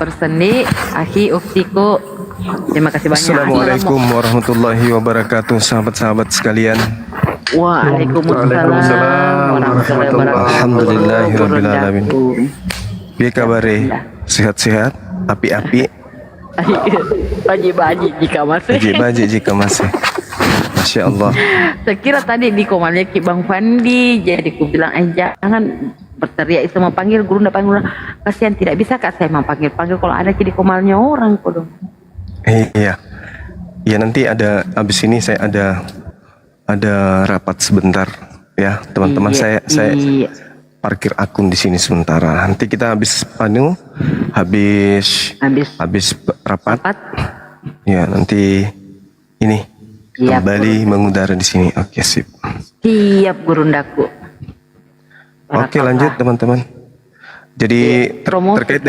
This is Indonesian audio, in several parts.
person nih, akhi, uktiku. Terima kasih banyak. Assalamualaikum warahmatullahi wabarakatuh, sahabat-sahabat sekalian. Waalaikumsalam warahmatullahi wabarakatuh. Alhamdulillahirrabbilalamin. Piye kabare? Sehat-sehat? Api-api? Baji-baji jika masih. Baji-baji jika masih. Masya Allah. Saya kira tadi di komalnya Ki Bang Fandi, jadi ku bilang jangan berteriak itu mau panggil guru, ndak panggil orang. Kasihan, tidak bisa Kak saya mau panggil kalau ada di komalnya orang kok dong. Iya. Ya nanti ada abis ini saya ada rapat sebentar ya teman-teman. Saya parkir akun di sini sementara. Nanti kita habis rapat. Ya nanti ini kembali mengudara di sini. Oke, sip. Siap gurundaku. Oke, lanjut teman-teman. Jadi terkait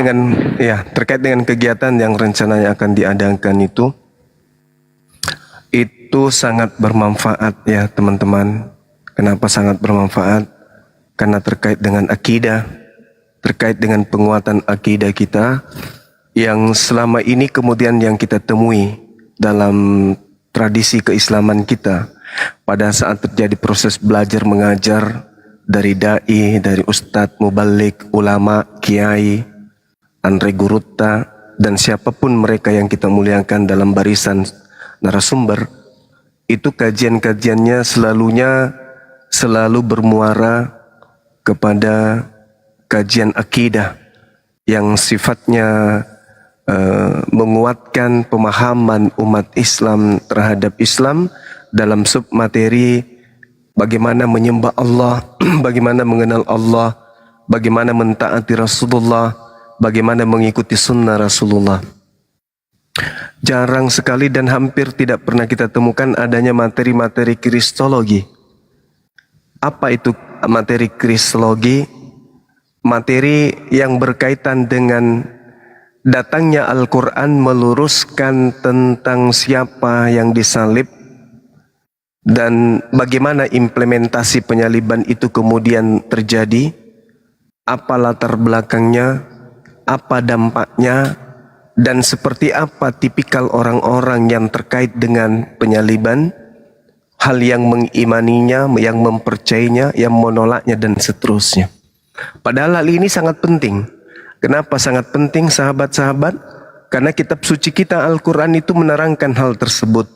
dengan kegiatan yang rencananya akan diadakan itu sangat bermanfaat ya teman-teman. Kenapa sangat bermanfaat? Karena terkait dengan akidah, terkait dengan penguatan akidah kita yang selama ini kemudian yang kita temui dalam tradisi keislaman kita pada saat terjadi proses belajar mengajar dari dai, dari ustadz, mubalik, ulama, kiai, andre gurutta, dan siapapun mereka yang kita muliakan dalam barisan narasumber, itu kajian-kajiannya selalu bermuara kepada kajian akidah yang sifatnya menguatkan pemahaman umat Islam terhadap Islam dalam submateri bagaimana menyembah Allah, bagaimana mengenal Allah, bagaimana mentaati Rasulullah, bagaimana mengikuti sunnah Rasulullah. Jarang sekali dan hampir tidak pernah kita temukan adanya materi-materi kristologi. Apa itu materi kristologi? Materi yang berkaitan dengan datangnya Al-Quran meluruskan tentang siapa yang disalib dan bagaimana implementasi penyaliban itu kemudian terjadi, apa latar belakangnya, apa dampaknya, dan seperti apa tipikal orang-orang yang terkait dengan penyaliban, hal yang mengimaninya, yang mempercayainya, yang menolaknya, dan seterusnya. Padahal hal ini sangat penting. Kenapa sangat penting sahabat-sahabat? Karena kitab suci kita Al-Quran itu menerangkan hal tersebut.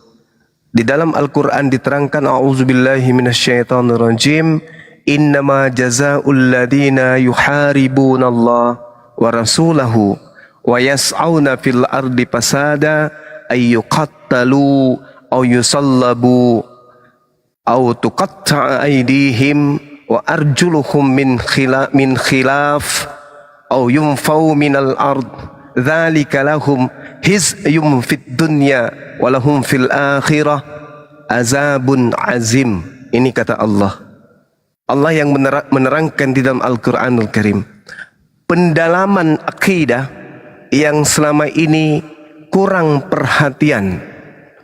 Di dalam Al-Quran diterangkan, A'udzubillahi minasyaitonirrajim, Innama jazaa'ul ladina yuharibunallah wa rasulahu wa yas'auna fil ardi fasada ayyuqattalu aw yusallabu aw tuqatta'a aydihim wa arjuluhum min khilaf aw yunfaw minal ard dzalika lahum hizyum fid dunya wa lahum fil akhirah azabun azim. Ini kata Allah. Allah yang menerangkan di dalam Al-Quranul Karim pendalaman akidah yang selama ini kurang perhatian.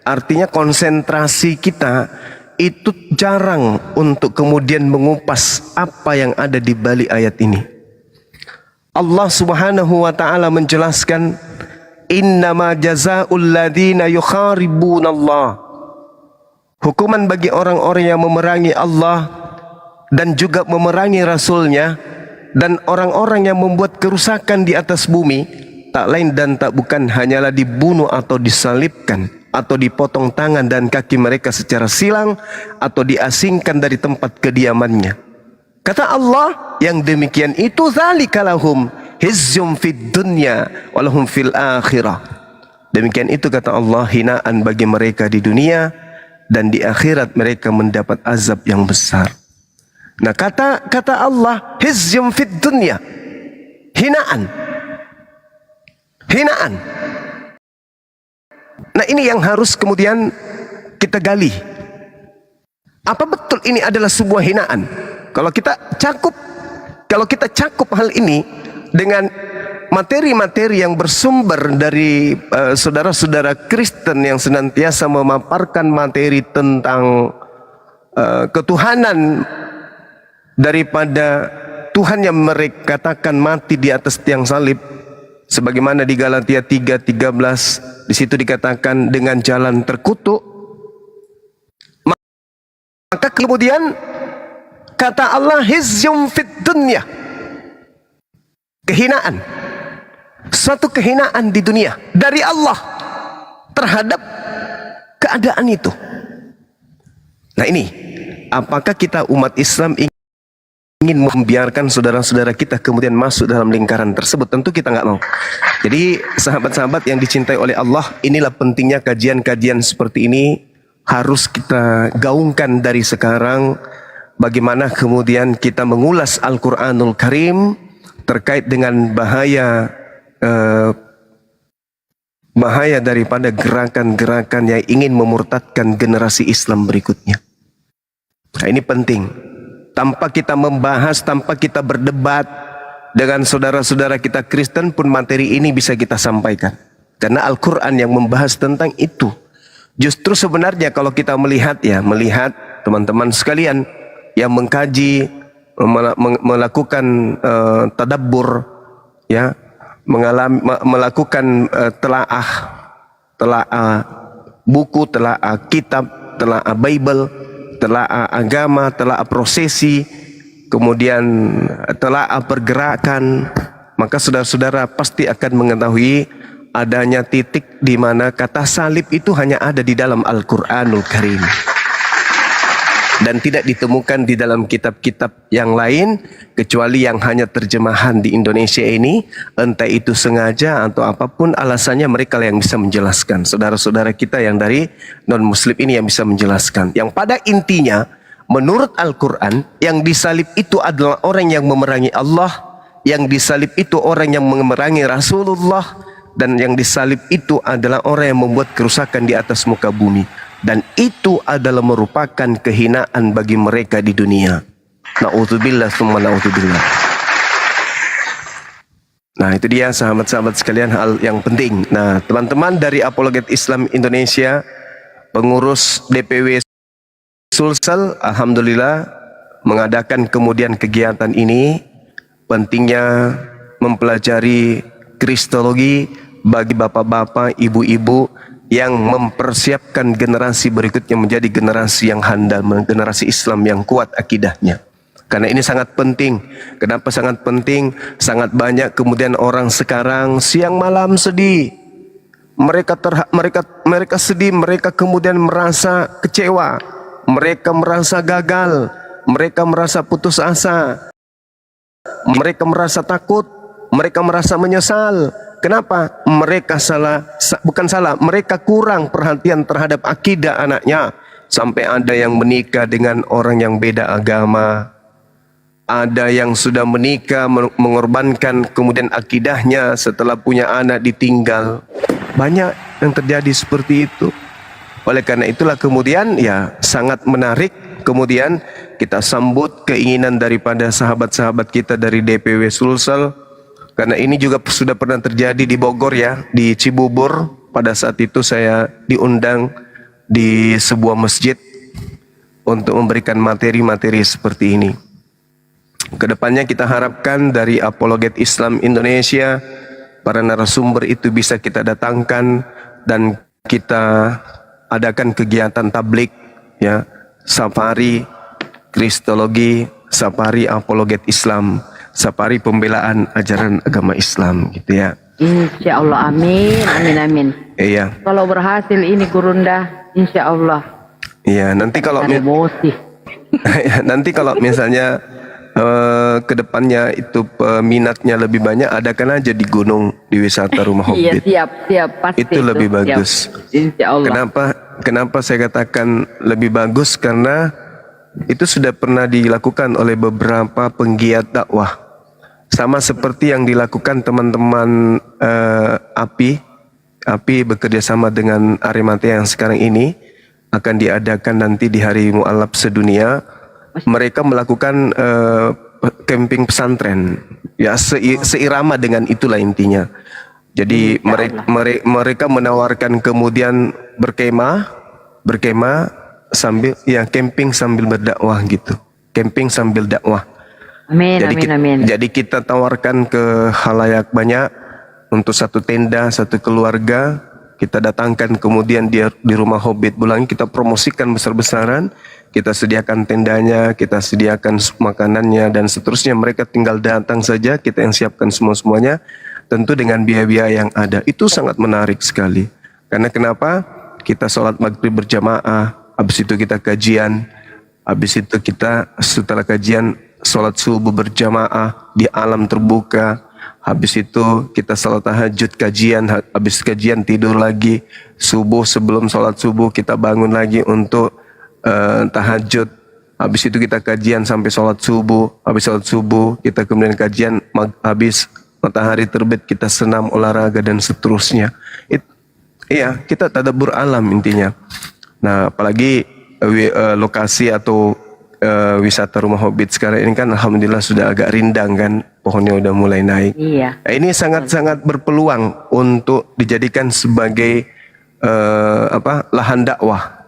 Artinya konsentrasi kita itu jarang untuk kemudian mengupas apa yang ada di balik ayat ini. Allah Subhanahu wa taala menjelaskan, innama jazaa'ul ladina yukharibunallah. Hukuman bagi orang-orang yang memerangi Allah dan juga memerangi Rasulnya, dan orang-orang yang membuat kerusakan di atas bumi, tak lain dan tak bukan hanyalah dibunuh atau disalibkan, atau dipotong tangan dan kaki mereka secara silang, atau diasingkan dari tempat kediamannya. Kata Allah, yang demikian itu dzalika lahum hizyum fid dunya walahum fil akhirah. Demikian itu kata Allah, hinaan bagi mereka di dunia, dan di akhirat mereka mendapat azab yang besar. Nah kata Allah, hizyum fid dunya, hinaan. Nah ini yang harus kemudian kita gali. Apa betul ini adalah sebuah hinaan? Kalau kita cakup hal ini dengan materi-materi yang bersumber dari saudara-saudara Kristen yang senantiasa memaparkan materi tentang ketuhanan daripada Tuhan yang mereka katakan mati di atas tiang salib, Sebagaimana di Galatia 3:13 di situ dikatakan dengan jalan terkutuk. Maka kemudian kata Allah hizyum fid dunya. Kehinaan. Suatu kehinaan di dunia dari Allah terhadap keadaan itu. Nah ini, apakah kita umat Islam ingin membiarkan saudara-saudara kita kemudian masuk dalam lingkaran tersebut? Tentu kita nggak mau. Jadi sahabat-sahabat yang dicintai oleh Allah, inilah pentingnya kajian-kajian seperti ini harus kita gaungkan dari sekarang. Bagaimana kemudian kita mengulas Al-Quranul Karim terkait dengan bahaya daripada gerakan-gerakan yang ingin memurtadkan generasi Islam berikutnya. Nah ini penting. Tanpa kita membahas, tanpa kita berdebat dengan saudara-saudara kita Kristen pun materi ini bisa kita sampaikan. Karena Al-Quran yang membahas tentang itu. Justru sebenarnya kalau kita melihat teman-teman sekalian yang mengkaji, melakukan tadabbur, ya, melakukan telaah buku, telaah kitab, telaah Bible, telaah agama, telaah prosesi, kemudian telaah pergerakan, maka saudara-saudara pasti akan mengetahui adanya titik di mana kata salib itu hanya ada di dalam Al-Quranul Karim dan tidak ditemukan di dalam kitab-kitab yang lain kecuali yang hanya terjemahan di Indonesia ini, entah itu sengaja atau apapun alasannya, mereka yang bisa menjelaskan. Saudara-saudara kita yang dari non-muslim ini yang bisa menjelaskan. Yang pada intinya menurut Al-Quran yang disalib itu adalah orang yang memerangi Allah, yang disalib itu orang yang memerangi Rasulullah, dan yang disalib itu adalah orang yang membuat kerusakan di atas muka bumi. Dan itu adalah merupakan kehinaan bagi mereka di dunia. Na'udzubillah summa na'udzubillah. Nah itu dia sahabat-sahabat sekalian hal yang penting. Nah teman-teman dari Apologet Islam Indonesia, pengurus DPW Sulsel, alhamdulillah mengadakan kemudian kegiatan ini. Pentingnya mempelajari kristologi bagi bapak-bapak, ibu-ibu yang mempersiapkan generasi berikutnya menjadi generasi yang handal, generasi Islam yang kuat akidahnya. Karena ini sangat penting. Kenapa sangat penting? Sangat banyak kemudian orang sekarang siang malam sedih. Mereka sedih, mereka kemudian merasa kecewa, mereka merasa gagal, mereka merasa putus asa, mereka merasa takut, mereka merasa menyesal. Kenapa? Mereka mereka kurang perhatian terhadap akidah anaknya. Sampai ada yang menikah dengan orang yang beda agama. Ada yang sudah menikah mengorbankan kemudian akidahnya setelah punya anak ditinggal. Banyak yang terjadi seperti itu. Oleh karena itulah kemudian ya sangat menarik kemudian kita sambut keinginan daripada sahabat-sahabat kita dari DPW Sulsel. Karena ini juga sudah pernah terjadi di Bogor ya, di Cibubur. Pada saat itu saya diundang di sebuah masjid untuk memberikan materi-materi seperti ini. Kedepannya kita harapkan dari Apologet Islam Indonesia, para narasumber itu bisa kita datangkan dan kita adakan kegiatan tablik, ya, safari kristologi, safari Apologet Islam, safari pembelaan ajaran agama Islam gitu ya. Insya Allah, amin, amin, amin. Iya. Kalau berhasil ini Gurunda, insya Allah. Iya, nanti kalau nanti kalau misalnya kedepannya itu peminatnya lebih banyak, adakan aja di gunung di wisata Rumah Hobbit. Iya, siap, pasti itu lebih bagus. Insya Allah. Kenapa saya katakan lebih bagus? Karena itu sudah pernah dilakukan oleh beberapa penggiat dakwah. Sama seperti yang dilakukan teman-teman API bekerja sama dengan Arimatea yang sekarang ini akan diadakan nanti di hari Mu'alaf sedunia. Mereka melakukan camping pesantren, ya seirama dengan itulah intinya. Jadi mereka menawarkan kemudian berkemah sambil ya camping sambil berdakwah gitu. Camping sambil dakwah. Amin, amin. Jadi kita tawarkan ke khalayak banyak untuk satu tenda, satu keluarga, kita datangkan kemudian dia di rumah Hobbit Bulangi, kita promosikan besar-besaran, kita sediakan tendanya, kita sediakan makanannya dan seterusnya. Mereka tinggal datang saja, kita yang siapkan semua-semuanya, tentu dengan biaya-biaya yang ada. Itu sangat menarik sekali. Karena kenapa? Kita sholat maghrib berjamaah, habis itu kita kajian, habis itu kita setelah kajian sholat subuh berjamaah di alam terbuka. Habis itu kita salat tahajud, kajian, habis kajian tidur lagi. Subuh, sebelum sholat subuh kita bangun lagi untuk tahajud. Habis itu kita kajian sampai sholat subuh. Habis sholat subuh kita kemudian kajian, habis matahari terbit kita senam, olahraga dan seterusnya. Iya, kita tadabbur alam intinya. Nah, apalagi lokasi atau wisata rumah Hobbit sekarang ini kan alhamdulillah sudah agak rindang kan, pohonnya udah mulai naik. Iya. Nah, ini sangat-sangat berpeluang untuk dijadikan sebagai lahan dakwah.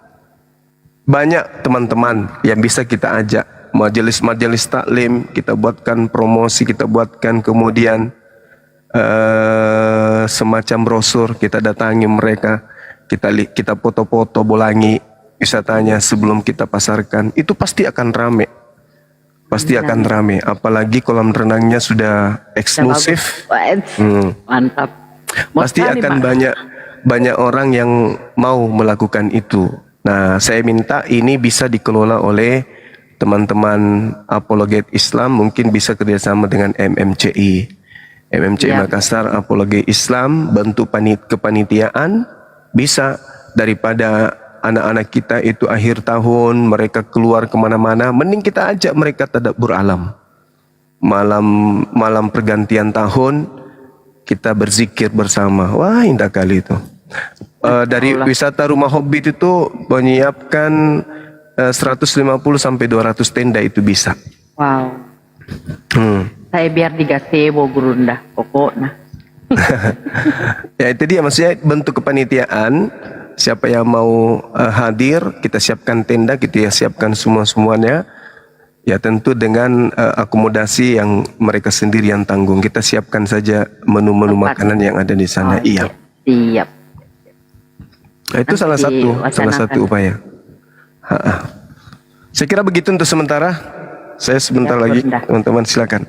Banyak teman-teman yang bisa kita ajak, majelis-majelis taklim kita buatkan promosi, kita buatkan kemudian semacam brosur, kita datangi mereka, kita foto-foto Bulangi wisatanya sebelum kita pasarkan. Itu pasti akan rame, pasti akan rame. Apalagi kolam renangnya sudah eksklusif. Mantap. Pasti akan banyak orang yang mau melakukan itu. Nah, saya minta ini bisa dikelola oleh teman-teman apologet Islam, mungkin bisa kerjasama dengan MMCI Makassar Apologet Islam, bentuk kepanitiaan, bisa daripada anak-anak kita itu akhir tahun mereka keluar kemana-mana, mending kita ajak mereka tadabbur alam. Malam pergantian tahun kita berzikir bersama. Wah, indah kali itu. Dari wisata rumah Hobbit itu menyiapkan 150 sampai 200 tenda itu bisa. Wow. Saya biar di gazebo Gurunda pokoknya. Ya itu dia, maksudnya bentuk kepanitiaan. Siapa yang mau hadir, kita siapkan tenda, kita siapkan semuanya. Ya tentu dengan akomodasi yang mereka sendiri yang tanggung. Kita siapkan saja menu-menu makanan yang ada di sana. Iya. Siap. Nah, itu salah satu upaya. Saya kira begitu untuk sementara. Saya sebentar lagi, teman-teman silakan.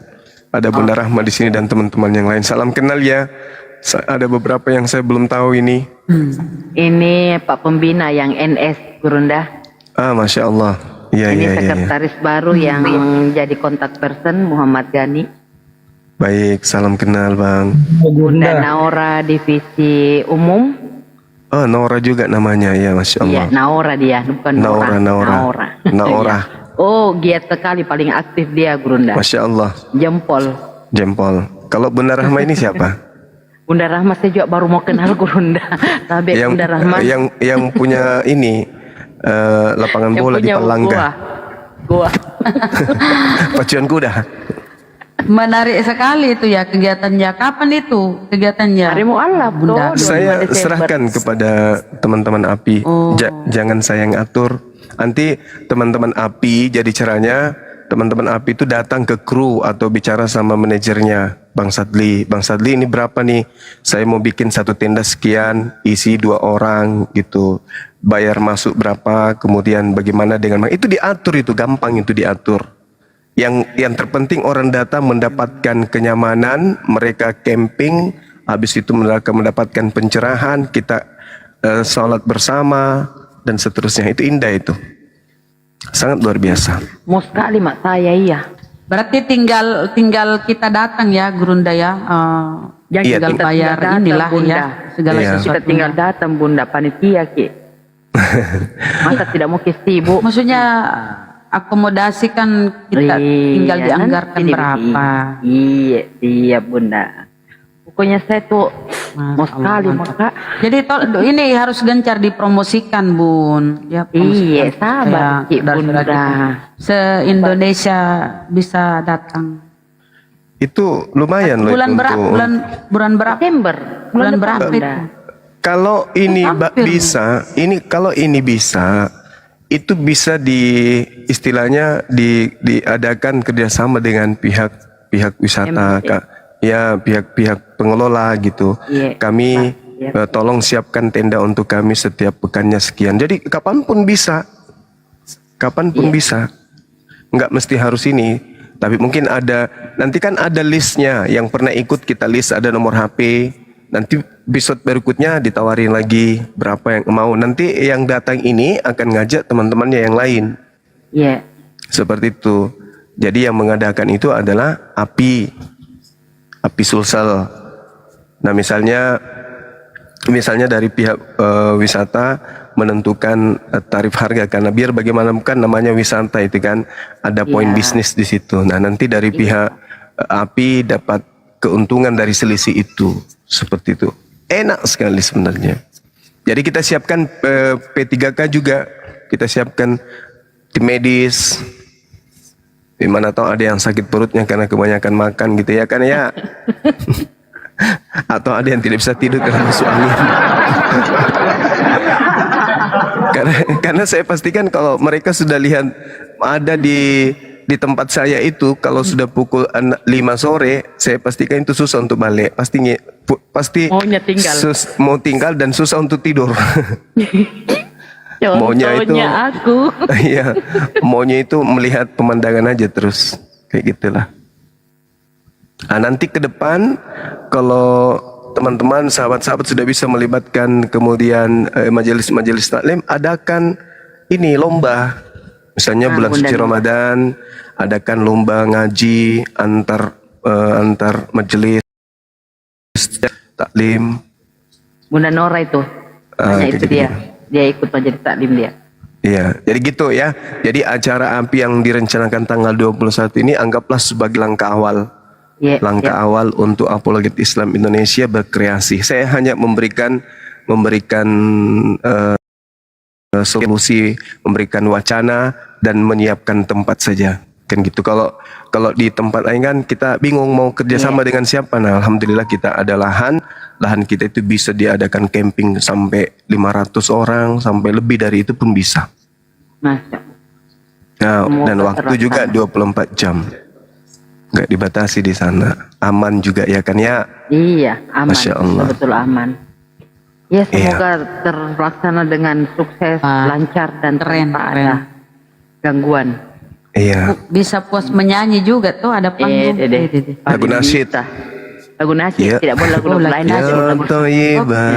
Ada Bunda Rahma di sini dan teman-teman yang lain. Salam kenal ya. Ada beberapa yang saya belum tahu ini. Ini Pak Pembina yang NS Gurunda. Masya Allah. Ini sekretaris baru yang jadi kontak person Muhammad Gani. Baik, salam kenal Bang. Bunda Naura divisi umum. Oh, Naura juga namanya ya, Masya Allah. Iya, Naura dia, bukan Naura. Naura. Oh, giat sekali, paling aktif dia Gurunda. Masya Allah. Jempol. Kalau Bunda Rahma ini siapa? Bunda Rahma saya juga baru mau kenal Gurunda. Tapi Bunda Rahma yang punya ini lapangan bola di Palangga. Gua. Pacuan kuda. Menarik sekali itu ya kegiatannya. Kapan itu kegiatannya? Hari Mu'alaf Bunda. Saya serahkan kepada teman-teman API. Jangan saya yang atur. Nanti teman-teman API, jadi caranya teman-teman API itu datang ke kru atau bicara sama manajernya. Bang Sadli ini berapa nih? Saya mau bikin satu tenda sekian, isi 2 orang gitu. Bayar masuk berapa, kemudian bagaimana dengan itu diatur, itu gampang itu diatur. Yang terpenting orang datang mendapatkan kenyamanan, mereka camping, habis itu mereka mendapatkan pencerahan, kita sholat bersama dan seterusnya. Itu indah itu. Sangat luar biasa. Mau sekali mak saya iya. Berarti tinggal kita datang ya Gurunda ya. Tinggal bayar inilah Bunda. ya segala sesuatu. Kita tinggal datang Bunda, panitia Ki. Masa tidak mau sibuk. Maksudnya akomodasi kan kita tinggal dianggarkan berapa. Iya Bunda. Pokoknya saya tuh mau sekali Kak. Jadi ini harus gencar dipromosikan Bun. Ya, iya sabar Ki Bunda. Se-Indonesia bisa datang. Itu lumayan loh. Bulan berapa? Desember. Bulan berapa itu? Kalau ini bisa, itu bisa istilahnya diadakan kerjasama dengan pihak wisata, Kak. ya pihak-pihak pengelola gitu. Iya, Kami Iya. tolong siapkan tenda untuk kami setiap pekannya sekian. Jadi kapanpun bisa, bisa. Nggak mesti harus ini. Tapi mungkin ada, nanti kan ada listnya. Yang pernah ikut kita list, ada nomor HP. Nanti episode berikutnya ditawarin lagi berapa yang mau. Nanti yang datang ini akan ngajak teman-temannya yang lain. Iya. Seperti itu. Jadi yang mengadakan itu adalah api Sulsel. Nah misalnya dari pihak wisata menentukan tarif harga, karena biar bagaimanapun kan namanya wisata itu kan ada poin bisnis di situ. Nah nanti dari pihak api dapat keuntungan dari selisih itu, seperti itu. Enak sekali sebenarnya. Jadi kita siapkan P3K juga, kita siapkan tim medis. Di mana tahu ada yang sakit perutnya karena kebanyakan makan gitu ya kan ya. Atau ada yang tidak bisa tidur karena masuk angin. karena saya pastikan kalau mereka sudah lihat ada di tempat saya itu, kalau sudah pukul 5 sore, saya pastikan itu susah untuk balik. Pasti Maunya tinggal. mau tinggal dan susah untuk tidur. Contohnya aku. Iya, maunya itu melihat pemandangan aja terus kayak gitulah. Nah, nanti ke depan kalau teman-teman sahabat-sahabat sudah bisa melibatkan kemudian majelis-majelis taklim, adakan ini lomba. Misalnya bulan suci Ramadan, adakan lomba ngaji antar majelis taklim. Bunda Nora itu. Hanya itu Kayak dia. gitu. Dia ikut majelis taklim dia. Iya, jadi gitu ya. Jadi acara api yang direncanakan tanggal 21 ini anggaplah sebagai langkah awal. Iya, Langkah awal untuk apologet Islam Indonesia berkreasi. Saya hanya memberikan solusi, memberikan wacana dan menyiapkan tempat saja. Kan gitu. Kalau di tempat lain kan kita bingung mau kerjasama dengan siapa. Nah, alhamdulillah kita ada lahan kita itu bisa diadakan camping sampai 500 orang, sampai lebih dari itu pun bisa. Masya. Nah, Semoga dan waktu juga 24 jam. Nggak dibatasi di sana. Aman juga ya kan ya? Iya, aman. Masya Allah. Betul aman. Ya semoga terlaksana dengan sukses, lancar dan Keren, tanpa keren. ada gangguan. Iya. Bisa puas menyanyi juga tuh, ada panggung. Lagu nasyid. Lagu nasyid, Iya. tidak boleh lagu lain aja. Ya Thayyibah.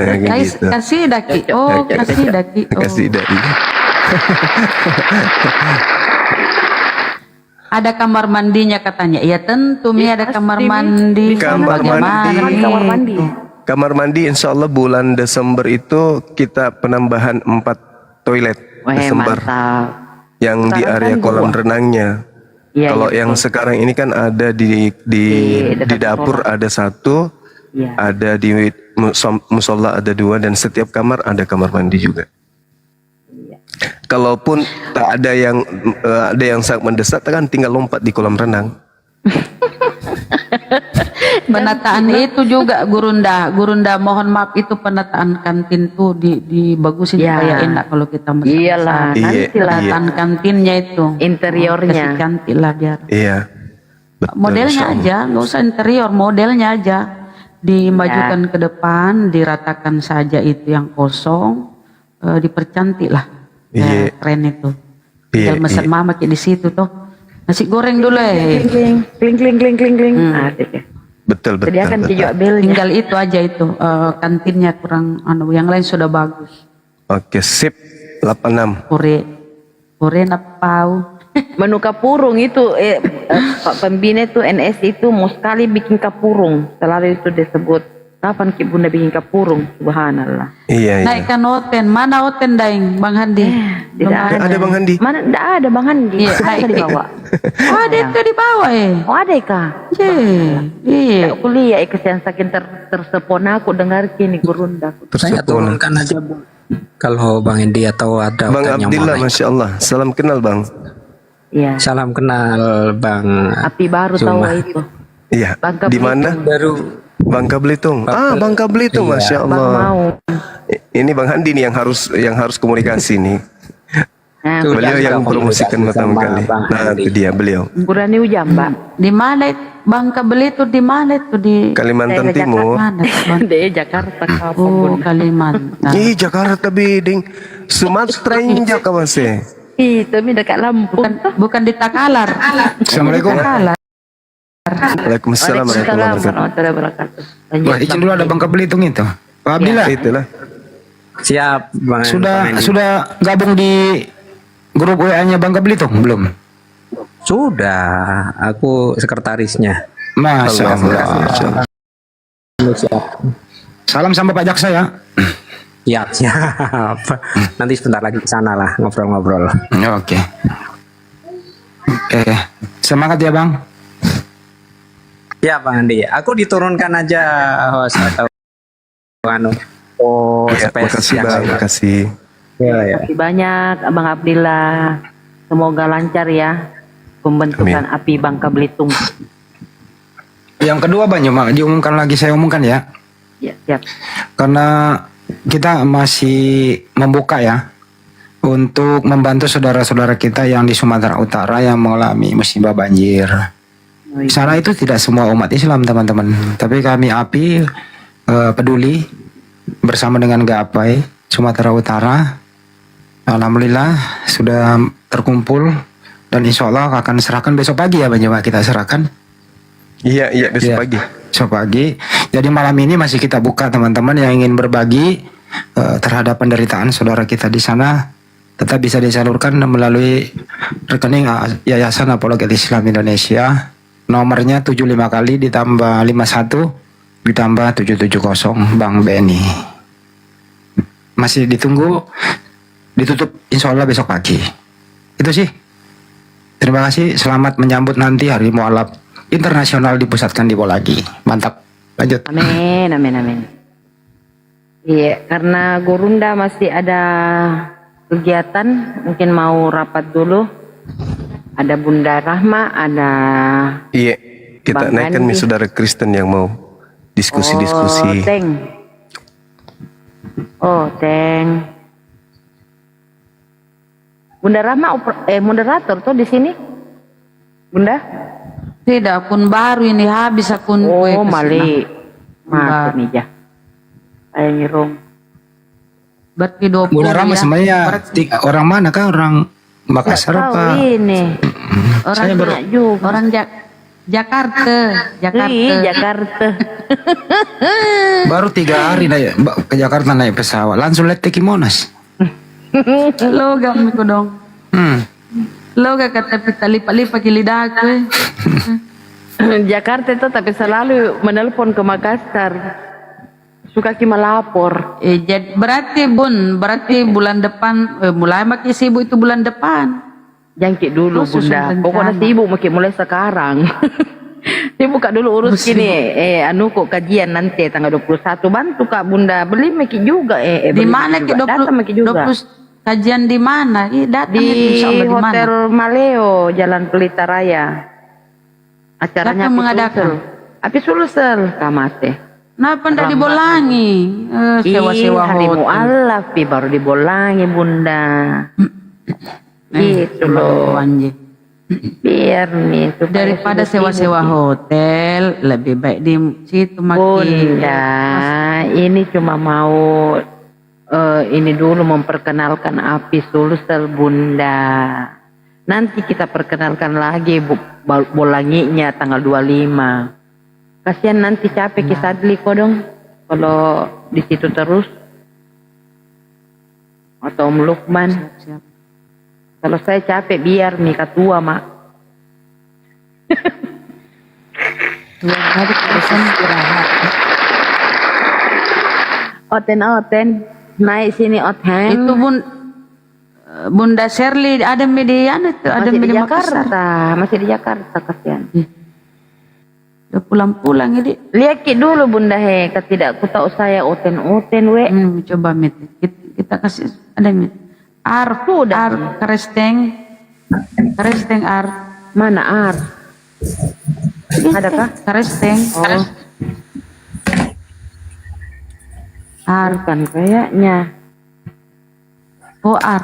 Kayak gitu. Kasih daki. Oh, kasih daki. Oh. Kasih dari. Ada kamar mandinya katanya. Ya tentu Mi ada kamar mandi. Kamar Bagaimana mandi. nih? Kamar mandi. Kamar mandi insya Allah bulan Desember itu kita penambahan 4 toilet. Wah, Desember. mantap. Yang di Sekarang area kan kolam dua. renangnya. Iya, Kalau iya, yang betul. sekarang ini kan ada di dekat dapur musola. ada 1, Iya. ada di musola ada 2, dan setiap kamar ada kamar mandi juga. Iya. Kalaupun tak ada yang sangat mendesak, kan tinggal lompat di kolam renang. Penataan itu juga Gurunda mohon maaf, itu penataan kantin tuh dibagusin Ya. supaya enak kalau kita masak. Iyalah, Iya, nantilah iya. Penataan kantinnya itu. Interiornya. Kasih cantik lah biar. Iya. Betul, Modelnya Insya Allah. aja, nggak usah interior, modelnya aja dimajukan ke depan, diratakan saja itu yang kosong, dipercantik lah. Ya, Iya. keren itu. Iya, Tinggal mesen iya. mama kayak di situ tuh. Nasi goreng dulu Kling, kling, kling, kling, kling. Ada deh. Betul, betul. Sediakan betul. keju belnya. Tinggal itu aja itu, kantinnya kurang, yang lain sudah bagus. Oke, sip. 86. Kore napau. Menu kapurung itu Pak Pembina itu NS itu mau sekali bikin kapurung. Selalu itu disebut, kapan Ki Bunda bikin kapurung? Subhanallah. Iya, iya. Naikkan oten, mana oten daing Bang Handi? Tidak Ada Bang Handi. Mana? Tidak ada Bang Handi. Iya, Ada di bawah. Oh, ada itu di bawah Oh ada kah? Iya. Aku lihat yang saking tersepona aku dengar kini Gurunda. Saya Tersepona. turunkan aja Bu. Kalau Bang Indi atau ada Bang yang Abdillah, mau naik. Masya Allah. Salam kenal Bang. Iya. Salam kenal Bang. Api baru tahu Cuma. itu. Iya. Bangka Di mana? Baru Bangka Belitung. Bangka Belitung, Masya Bang Allah. mau. Ini Bang Handi nih yang harus komunikasi nih. Nah, Sudah Beliau yang komunikasi promosikan pertama sama kali. Bang Nah, Andi. itu dia beliau. Burani Ujang, Mbak. Di mana Bangka Belitung di mana itu di Kalimantan Saya ke Timur. mana? Di Jakarta kapan, Oh, Bunda? Kalimantan. Ih, Jakarta biding. Sumatera injak apa sih? Itu mi dekat Lampung. Bukan di Takalar. Assalamualaikum. Takalar. Waalaikumsalam warahmatullahi wabarakatuh. warahmatullahi wabarakatuh. Wah, izin dulu ada Bangka Belitung itu. Pak Abdillah, Itulah. Siap Bang. sudah Bang Andi. sudah gabung di grup WA-nya Bangka Belitung belum? Sudah, aku sekretarisnya. Masya Allah. Siap. Salam sama Pak Jaksa ya. Siap, siap. Nanti sebentar lagi ke sana lah ngobrol-ngobrol. Oke. Semangat ya Bang. Ya Bang Andi, aku diturunkan aja host atau anu. Oh, Ya, space makasih yang Bang, lain. makasih. Ya, ya. Terima kasih banyak Abang Abdillah. Semoga lancar ya pembentukan api Bangka Belitung. Yang kedua Bang, diumumkan lagi, saya umumkan ya. Ya, siap. Karena kita masih membuka ya untuk membantu saudara-saudara kita yang di Sumatera Utara yang mengalami musibah banjir. Di sana itu tidak semua umat Islam teman-teman, tapi kami API peduli bersama dengan Gapai Sumatera Utara. Alhamdulillah sudah terkumpul dan insya Allah akan serahkan besok pagi ya Bang Jawa, kita serahkan Iya, besok Iya. pagi. besok pagi. Jadi malam ini masih kita buka teman-teman yang ingin berbagi terhadap penderitaan saudara kita di sana, tetap bisa disalurkan melalui rekening Yayasan Apologet Islam Indonesia. Nomornya 75 kali ditambah 51 ditambah 770 Bank BNI. Masih ditunggu, ditutup insya Allah besok pagi. Itu sih. Terima kasih, selamat menyambut nanti Hari Mualaf Internasional dipusatkan di Bolagi. Mantap. Lanjut. Amin, amin, amin. Iya, karena Gurunda masih ada kegiatan, mungkin mau rapat dulu. Ada Bunda Rahma, ada Iya, kita Bang naikkan Andi. nih saudara Kristen yang mau diskusi-diskusi. Teng. Oh, Teng. Bunda Rahma moderator tuh di sini. Bunda? Tidak, akun baru ini habis akun gue Oh, kesini. Mali. Masuk Mbak. nih, ja. Saya ngirung. Berarti 20 Bunda Rama ya. sebenarnya orang mana kah? Orang Makassar Tahu apa? ini. Orang Saya baru- juga. orang Jakarta. Ih, Jakarta. Baru 3 hari naik ke Jakarta naik pesawat. Langsung lihat Teki Monas. Logam ko dong. Loga kata pita lipat-lipat lidah aku. Jakarta itu tapi selalu menelpon ke Makassar. Suka ki melapor. Jadi berarti bulan depan mulai makin sibuk itu bulan depan. Jangkit dulu Oh, susun Bunda. rencana. Pokoknya sibuk makin mulai sekarang. Sibuk Kak dulu urus gini. Kok kajian nanti tanggal 21 bantu Kak Bunda. Beli makin juga Di beli mana juga. ke Datang makin juga. 20 kajian di mana? Datang Di itu insyaallah di mana? Hotel Maleo Jalan Pelita Raya. Acaranya Siapa mengadakan? Api Sulsel Kamate. Kenapa ndak dibolangi? Sewa-sewa Hari hotel. mualaf Pi, baru dibolangi Bunda. Gitu loh. Anjing. Biar nih supaya Daripada sudah sewa-sewa sibuk. hotel, lebih baik di situ makin. Bunda, ini cuma mau ini dulu memperkenalkan Api Sulsel Bunda. Nanti kita perkenalkan lagi bolanginya tanggal 25. Kasihan nanti capek Ki Sadli kok dong kalau di situ terus. Atau Om Lukman. Siap. Kalau saya capek biar nih ketua mak. Dua hari terusan istirahat. Oten naik sini Oten. Itu Bunda Shirley ada median itu, ada masih di media Makassar. Jakarta, masih di Jakarta kasihan. Udah pulang-pulang ini. Lihat Ki dulu Bunda tidak ku tahu saya Oten we. Coba mit. Kita kasih ada mit. Ar Sudah. Ar Karesteng Ar. Mana Ar? Adakah? Karesteng. Oh, Ar. bukan kayaknya. Oh Ar.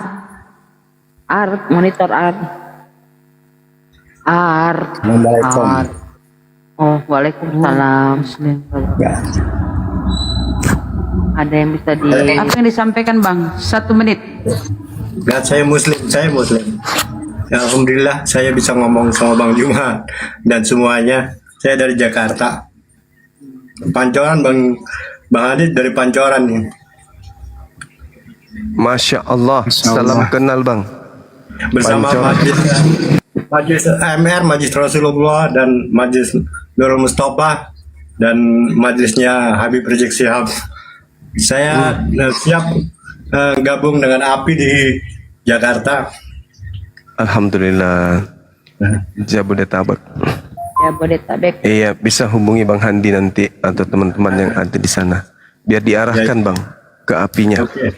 Art, monitor art. Art. Assalamualaikum. Art. Oh, waalaikumsalam. Muslim. Ya. Ada yang bisa di Apa yang disampaikan Bang? 1 menit. Dan saya Muslim. Ya, Alhamdulillah saya bisa ngomong sama Bang Juma dan semuanya. Saya dari Jakarta. Pancoran Bang Adit dari Pancoran nih. Masya Allah. Salam kenal bang. Bersama Pancoran. Majlis MR, Majlis Rasulullah dan Majlis Nurul Mustafa dan majlisnya Habib Rizik Syihab. Saya siap gabung dengan API di Jakarta. Alhamdulillah. Jabodetabek. Jabodetabek. Iya, bisa hubungi Bang Handi nanti atau teman-teman yang ada di sana. Biar diarahkan bang ke apinya. Oke.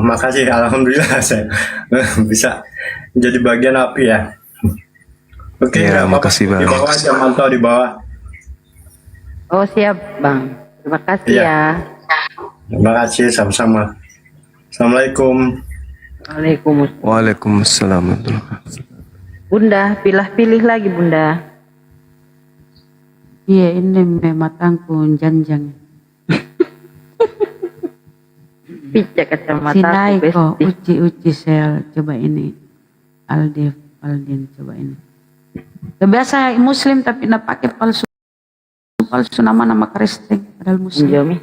Makasih, alhamdulillah saya bisa jadi bagian API ya. Oke, Ya, nggak apa-apa. makasih, Bang. Di bawah aja, mantau di bawah. Oh, siap, Bang. Terima kasih Iya. ya. Terima kasih, sama-sama. Assalamualaikum. Waalaikumsalam. Waalaikumsalam. Bunda, pilih lagi, Bunda. Iya, ini matangku janjang. Picek kacamata Sinai aku, kok, besti. uci sel. Coba ini. Aldin, coba ini. Biasa Muslim tapi nak pakai palsu nama Kristen padahal Muslim. Jomi.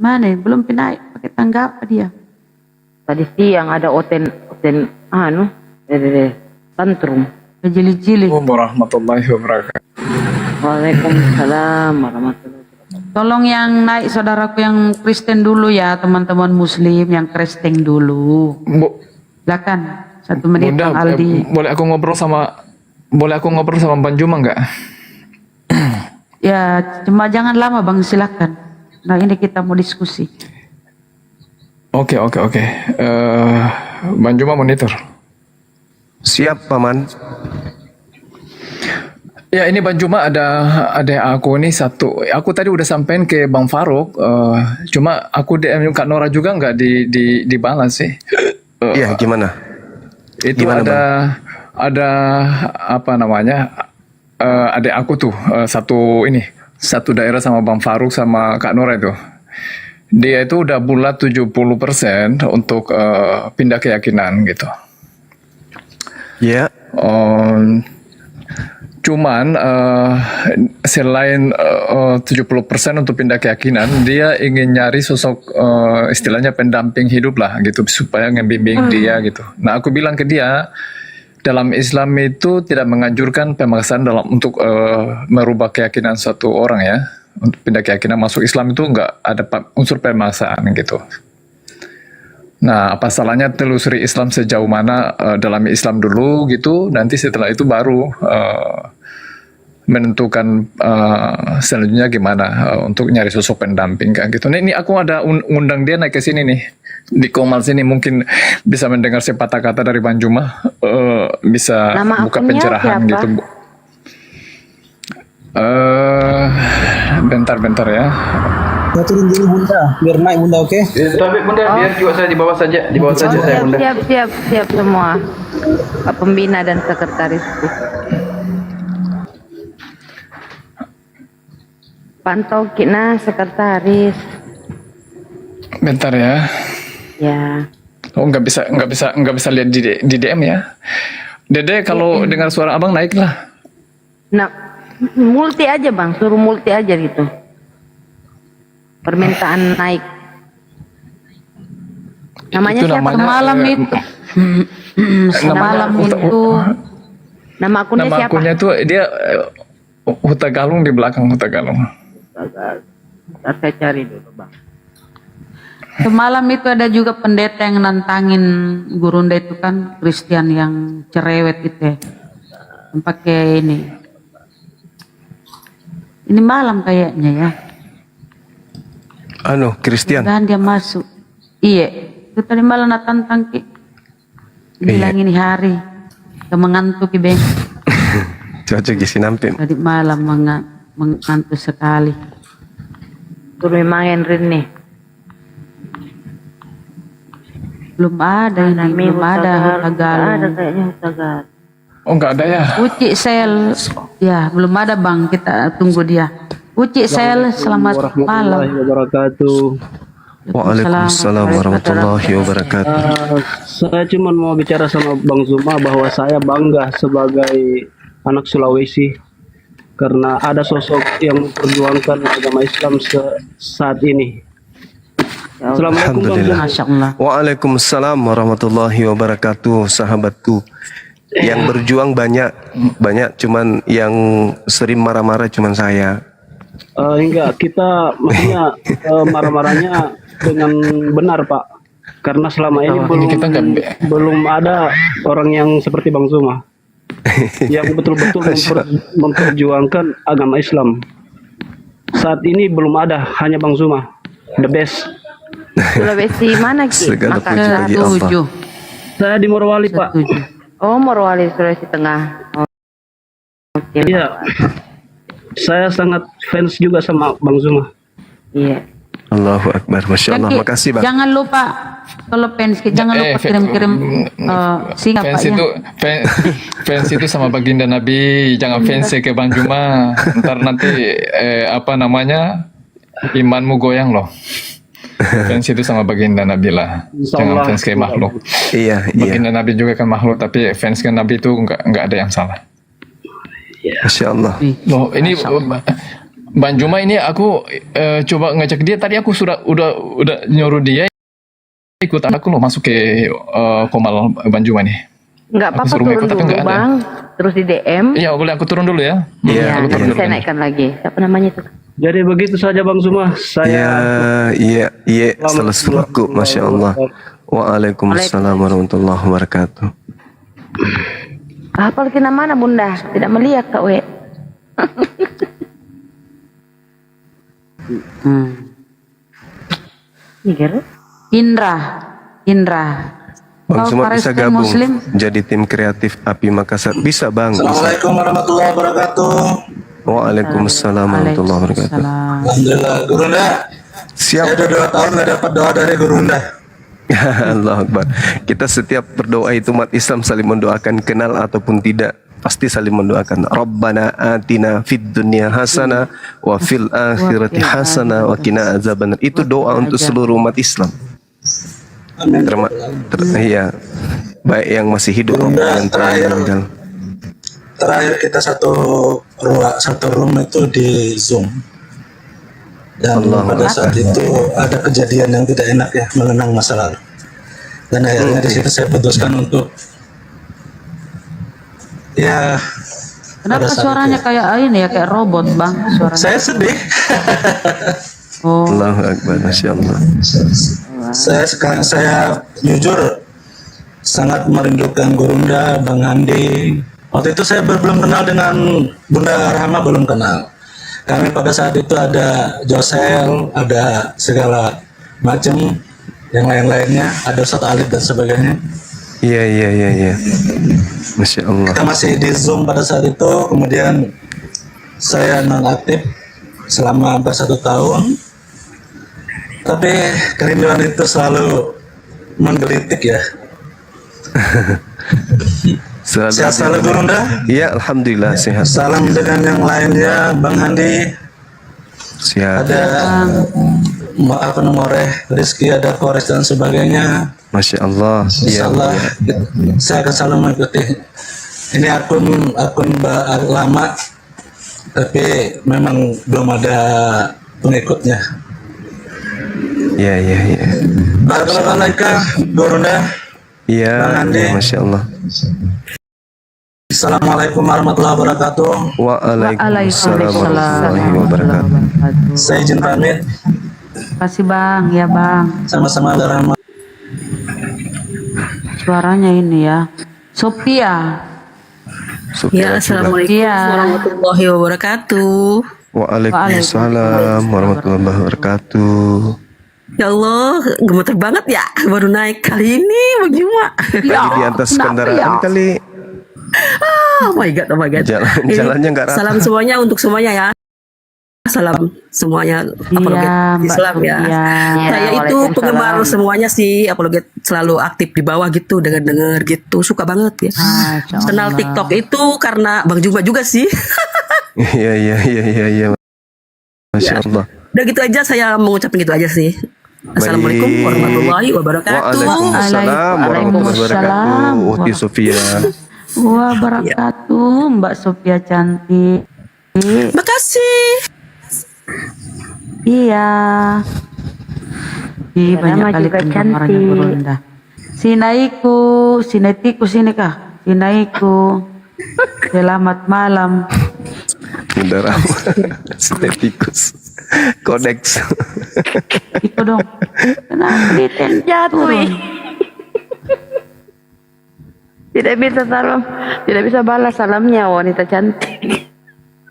Mana? Belum pindah pakai tangga apa dia? Tadi siang ada oten tantrum. Jeli-jeli. Warahmatullahi wabarakatuh. Waalaikumsalam warahmatullahi wabarakatuh. Tolong yang naik saudaraku yang Kristen dulu ya, teman-teman Muslim yang Kristen dulu. Silakan 1 menit Bunda, Bang Aldi. boleh aku ngobrol sama Bang Juma nggak? Ya, cuma jangan lama Bang, silakan. Nah, ini kita mau diskusi. Oke. Bang Juma monitor. Siap paman. Ya, ini Bang Juma ada aku nih satu. Aku tadi udah sampein ke Bang Faruk. Cuma aku DM Kak Nora juga nggak dibalas sih. Iya, gimana? Itu Gimana, ada apa namanya? Adik aku tuh satu daerah sama Bang Faruk sama Kak Nora itu. Dia itu udah bulat 70% untuk pindah keyakinan gitu. Ya. Cuman selain 70% untuk pindah keyakinan, dia ingin nyari sosok istilahnya pendamping hidup lah gitu supaya ngebimbing dia gitu. Nah, aku bilang ke dia, dalam Islam itu tidak menganjurkan pemaksaan untuk merubah keyakinan satu orang ya. Untuk pindah keyakinan masuk Islam itu nggak ada unsur pemaksaan gitu. Nah, apa salahnya telusuri Islam sejauh mana dalam Islam dulu gitu, nanti setelah itu baru menentukan selanjutnya gimana untuk nyari sosok pendamping kan gitu. Ini aku ada undang dia naik ke sini nih di Komal sini, mungkin bisa mendengar sepatah kata dari Bang Juma, bisa Nama buka akunnya pencerahan siapa? gitu. Bentar ya. Ya turun dulu Bunda, biar naik Bunda, oke? Tapi Bunda, biar juga saya di bawah saja, saya Bunda. Siap semua. Pak Pembina dan sekretaris. Pantau kina sekretaris. Bentar ya. Ya. Oh, nggak bisa lihat di DM ya. Dede kalau dengar suara abang naiklah. Nah, multi aja Bang, suruh multi aja gitu. Permintaan naik. Namanya Itu siapa? namanya, Semalam itu. Semalam itu. Nama akunnya Nama siapa? akunnya tuh dia Huta Galung, di belakang Huta Galung. Ntar saya cari dulu Bang. Semalam itu ada juga pendeta yang nantangin gurunda itu kan, Kristen yang cerewet itu ya. Yang pakai ini. Ini malam kayaknya ya. Christian. Dan dia masuk. Iya. Itu tadi malam tantang ki. Bilang ini hari. Mengantuk ki Beng. Cocok isi nampin. Tadi malam mengantuk sekali. Suruh main Rin nih. Belum ada ini, belum ada Huta Galung. kayaknya Huta Galung. Oh nggak ada ya? Uci Sel, ya belum ada bang, kita tunggu dia. Uci Sel, selamat malam. wabarakatuh. Waalaikumsalam warahmatullahi wabarakatuh. Saya cuma mau bicara sama Bang Zuma bahwa saya bangga sebagai anak Sulawesi karena ada sosok yang memperjuangkan agama Islam saat ini. Assalamualaikum Bang Zuma. Masya Allah. Waalaikumsalam warahmatullahi wabarakatuh, sahabatku. Yang berjuang banyak, cuman yang sering marah-marah cuman saya. Enggak, kita maksudnya marah-marahnya dengan benar Pak. Karena selama ini kita belum ada orang yang seperti Bang Zuma yang betul-betul memperjuangkan agama Islam. Saat ini belum ada, hanya Bang Zuma, the best. Sulawesi mana Ki? Segala puji Makassar. bagi Allah. Setuju. Saya di Morowali Pak. Setuju. Oh, Morowali Sulawesi Tengah. Oh. Oke. Iya. Saya sangat fans juga sama Bang Zuma. Iya. Allahu Akbar, Masya Allah. Ki, Makasih Bang. jangan lupa kalau fans Ki, jangan lupa kirim-kirim singa Pak Fans ya. itu fans itu sama baginda Nabi, jangan fans ke Bang Juma. Ntar nanti apa namanya imanmu goyang loh. Fans itu sama baginda Nabi lah, jangan fans kayak makhluk. Iya, iya. Baginda Nabi juga kan makhluk, tapi fans ke Nabi itu nggak ada yang salah. Masya Allah. Loh, ini Bang Juma ini aku coba ngecek dia tadi, aku udah nyuruh dia ikut aku loh masuk ke Komal Bang Juma nih. Enggak Aku apa-apa, suruh turun ngikut, tapi dulu nggak ada. Bang. Terus di DM. Iya, boleh aku turun dulu ya. Iya, aku turun Nanti dulu. saya naikkan lagi. Siapa namanya itu? Jadi begitu saja Bang Zuma. Iya, selesai. Masya Allah. Waalaikumsalam warahmatullahi wabarakatuh. Hafal kena mana Bunda? Tidak melihat Kak We. Iya, Indra. Bang Kau semua bisa Palestina gabung Muslim? jadi tim kreatif Api Makassar. Bisa Bang. Bisa. Assalamualaikum warahmatullahi wabarakatuh. Waalaikumsalam warahmatullahi wabarakatuh. Waalaikumsalam. Alhamdulillah, Gurunda. Saya Siap. udah 2 tahun nggak dapat doa dari Gurunda. Allah Akbar. Kita setiap berdoa itu umat Islam saling mendoakan, kenal ataupun tidak, pasti saling mendoakan. Rabbana atina fid dunya hasanah wa fil akhirati hasanah wa qina azabannar. Itu doa untuk seluruh umat Islam. Amin. Iya. Baik yang masih hidup maupun yang telah meninggal. Terakhir kita satu room itu di Zoom. Dan pada saat itu ada kejadian yang tidak enak ya, mengenang masa lalu. Dan akhirnya di situ saya putuskan untuk ya. Kenapa pada saat suaranya itu, kayak ini ya, kayak robot Bang suaranya? saya sedih. Oh, Allahu Akbar, Masya Allah. Saya jujur sangat merindukan Gurunda, Bang Andi. Waktu itu saya belum kenal dengan Bunda Rahma, belum kenal. Kami pada saat itu ada Josel, ada segala macam yang lain-lainnya, ada Ustadz Alif dan sebagainya. Iya. Masya Allah. Kita masih di Zoom pada saat itu, kemudian saya nonaktif selama hampir 1 tahun. Tapi kerinduan itu selalu menggelitik ya. Sehat selalu Gurunda. Iya, alhamdulillah sehat. Salam dengan yang lainnya, Bang Andi. Sehat. Ada Moreh, Rizky, ada Forest dan sebagainya. Masya Allah. Insya Allah saya akan selalu mengikuti. Ini akun lama, tapi memang belum ada pengikutnya. Iya. Assalamualaikum Gurunda. Iya, Bang Andi. Masya Allah. Assalamualaikum warahmatullahi wabarakatuh. Waalaikumsalam warahmatullahi wabarakatuh. Saya izin pamit. kasih Bang, ya Bang. Sama-sama Rahmat. Suaranya ini ya. Sophia. Ya, Assalamualaikum warahmatullahi wabarakatuh. Waalaikumsalam warahmatullahi wabarakatuh. Ya Allah, gemeter banget ya, baru naik kali ini Bang Juma. Lagi di atas kendaraan kali. Oh my god. Jalannya nggak rata. Salam semuanya untuk semuanya ya. salam semuanya apologet Iya, Mbak Islam ya. Sofia. Saya itu Waalaikumsalam. penggemar semuanya sih apologet, selalu aktif di bawah gitu, denger gitu, suka banget ya. Masya Kenal Allah. TikTok itu karena Bang Juma juga sih. Iya. Masya Allah. Udah gitu aja, saya mengucapkan gitu aja sih. Assalamualaikum Baik. warahmatullahi wabarakatuh. Waalaikumsalam warahmatullahi wabarakatuh. Uti Sofia. Wah, barakatuh, Mbak Sofia cantik. Makasih. Iya. Ih, banyak Nama kali juga penggemarnya cantik. Gurunda. Sinaiku, sinetiku sini kah? Sinaiku. Selamat malam. Bunda Rahma. Sinetikus. Kodeks. Itu dong. Kenapa diten Jatuh. turun? Tidak bisa salam, tidak bisa balas salamnya wanita cantik.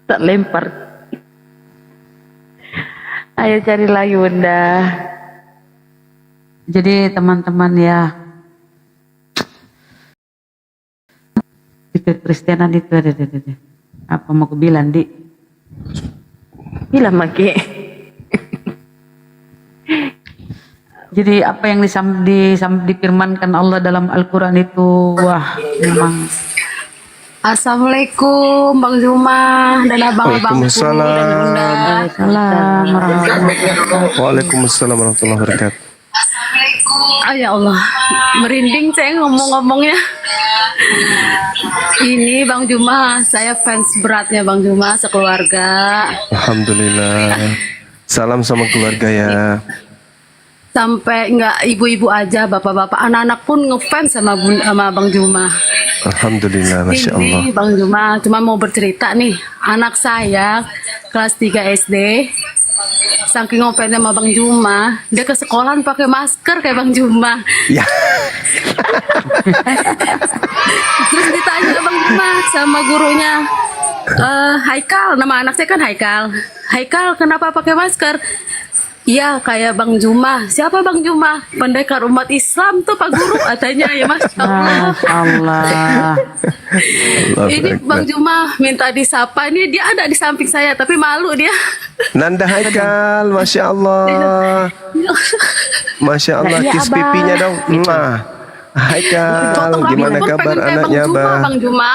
Tak lempar. Ayo cari lagi Bunda. Jadi teman-teman ya, di kekristenan itu ada. Apa mau aku bilang, Di? Bilang Maki. Jadi apa yang difirmankan Allah dalam Al-Quran itu, wah memang. Assalamualaikum Bang Juma dan abang-abangku dan Bunda. Waalaikumsalam warahmatullahi wabarakatuh. Waalaikumsalam warahmatullahi wabarakatuh. Ah ya Allah, merinding saya ngomong-ngomongnya. Ini Bang Juma, saya fans beratnya Bang Juma sekeluarga. Alhamdulillah. Salam sama keluarga ya. Sampai nggak ibu-ibu aja, bapak-bapak, anak-anak pun ngefans sama Bang Juma. Alhamdulillah, Masya Allah. Ini Bang Juma, cuma mau bercerita nih, anak saya kelas 3 SD, saking ngefans sama Bang Juma, dia ke sekolahan pakai masker kayak Bang Juma. Ya. Terus ditanya Bang Juma sama gurunya, Haikal, nama anak saya kan Haikal. Haikal, kenapa pakai masker? Iya kayak Bang Juma. Siapa Bang Juma? Pendekar umat Islam tuh Pak Guru katanya ya Mas. Allah. Masya Allah. Ini Bang Juma minta disapa. Ini dia ada di samping saya tapi malu dia. Nanda Haikal, Masya Allah. Masya Allah, Iya, kiss Abang. pipinya dong. Mwah. Haikal, gimana Pun kabar pengen kayak anaknya, Bang Juma, Abah? Bang Juma.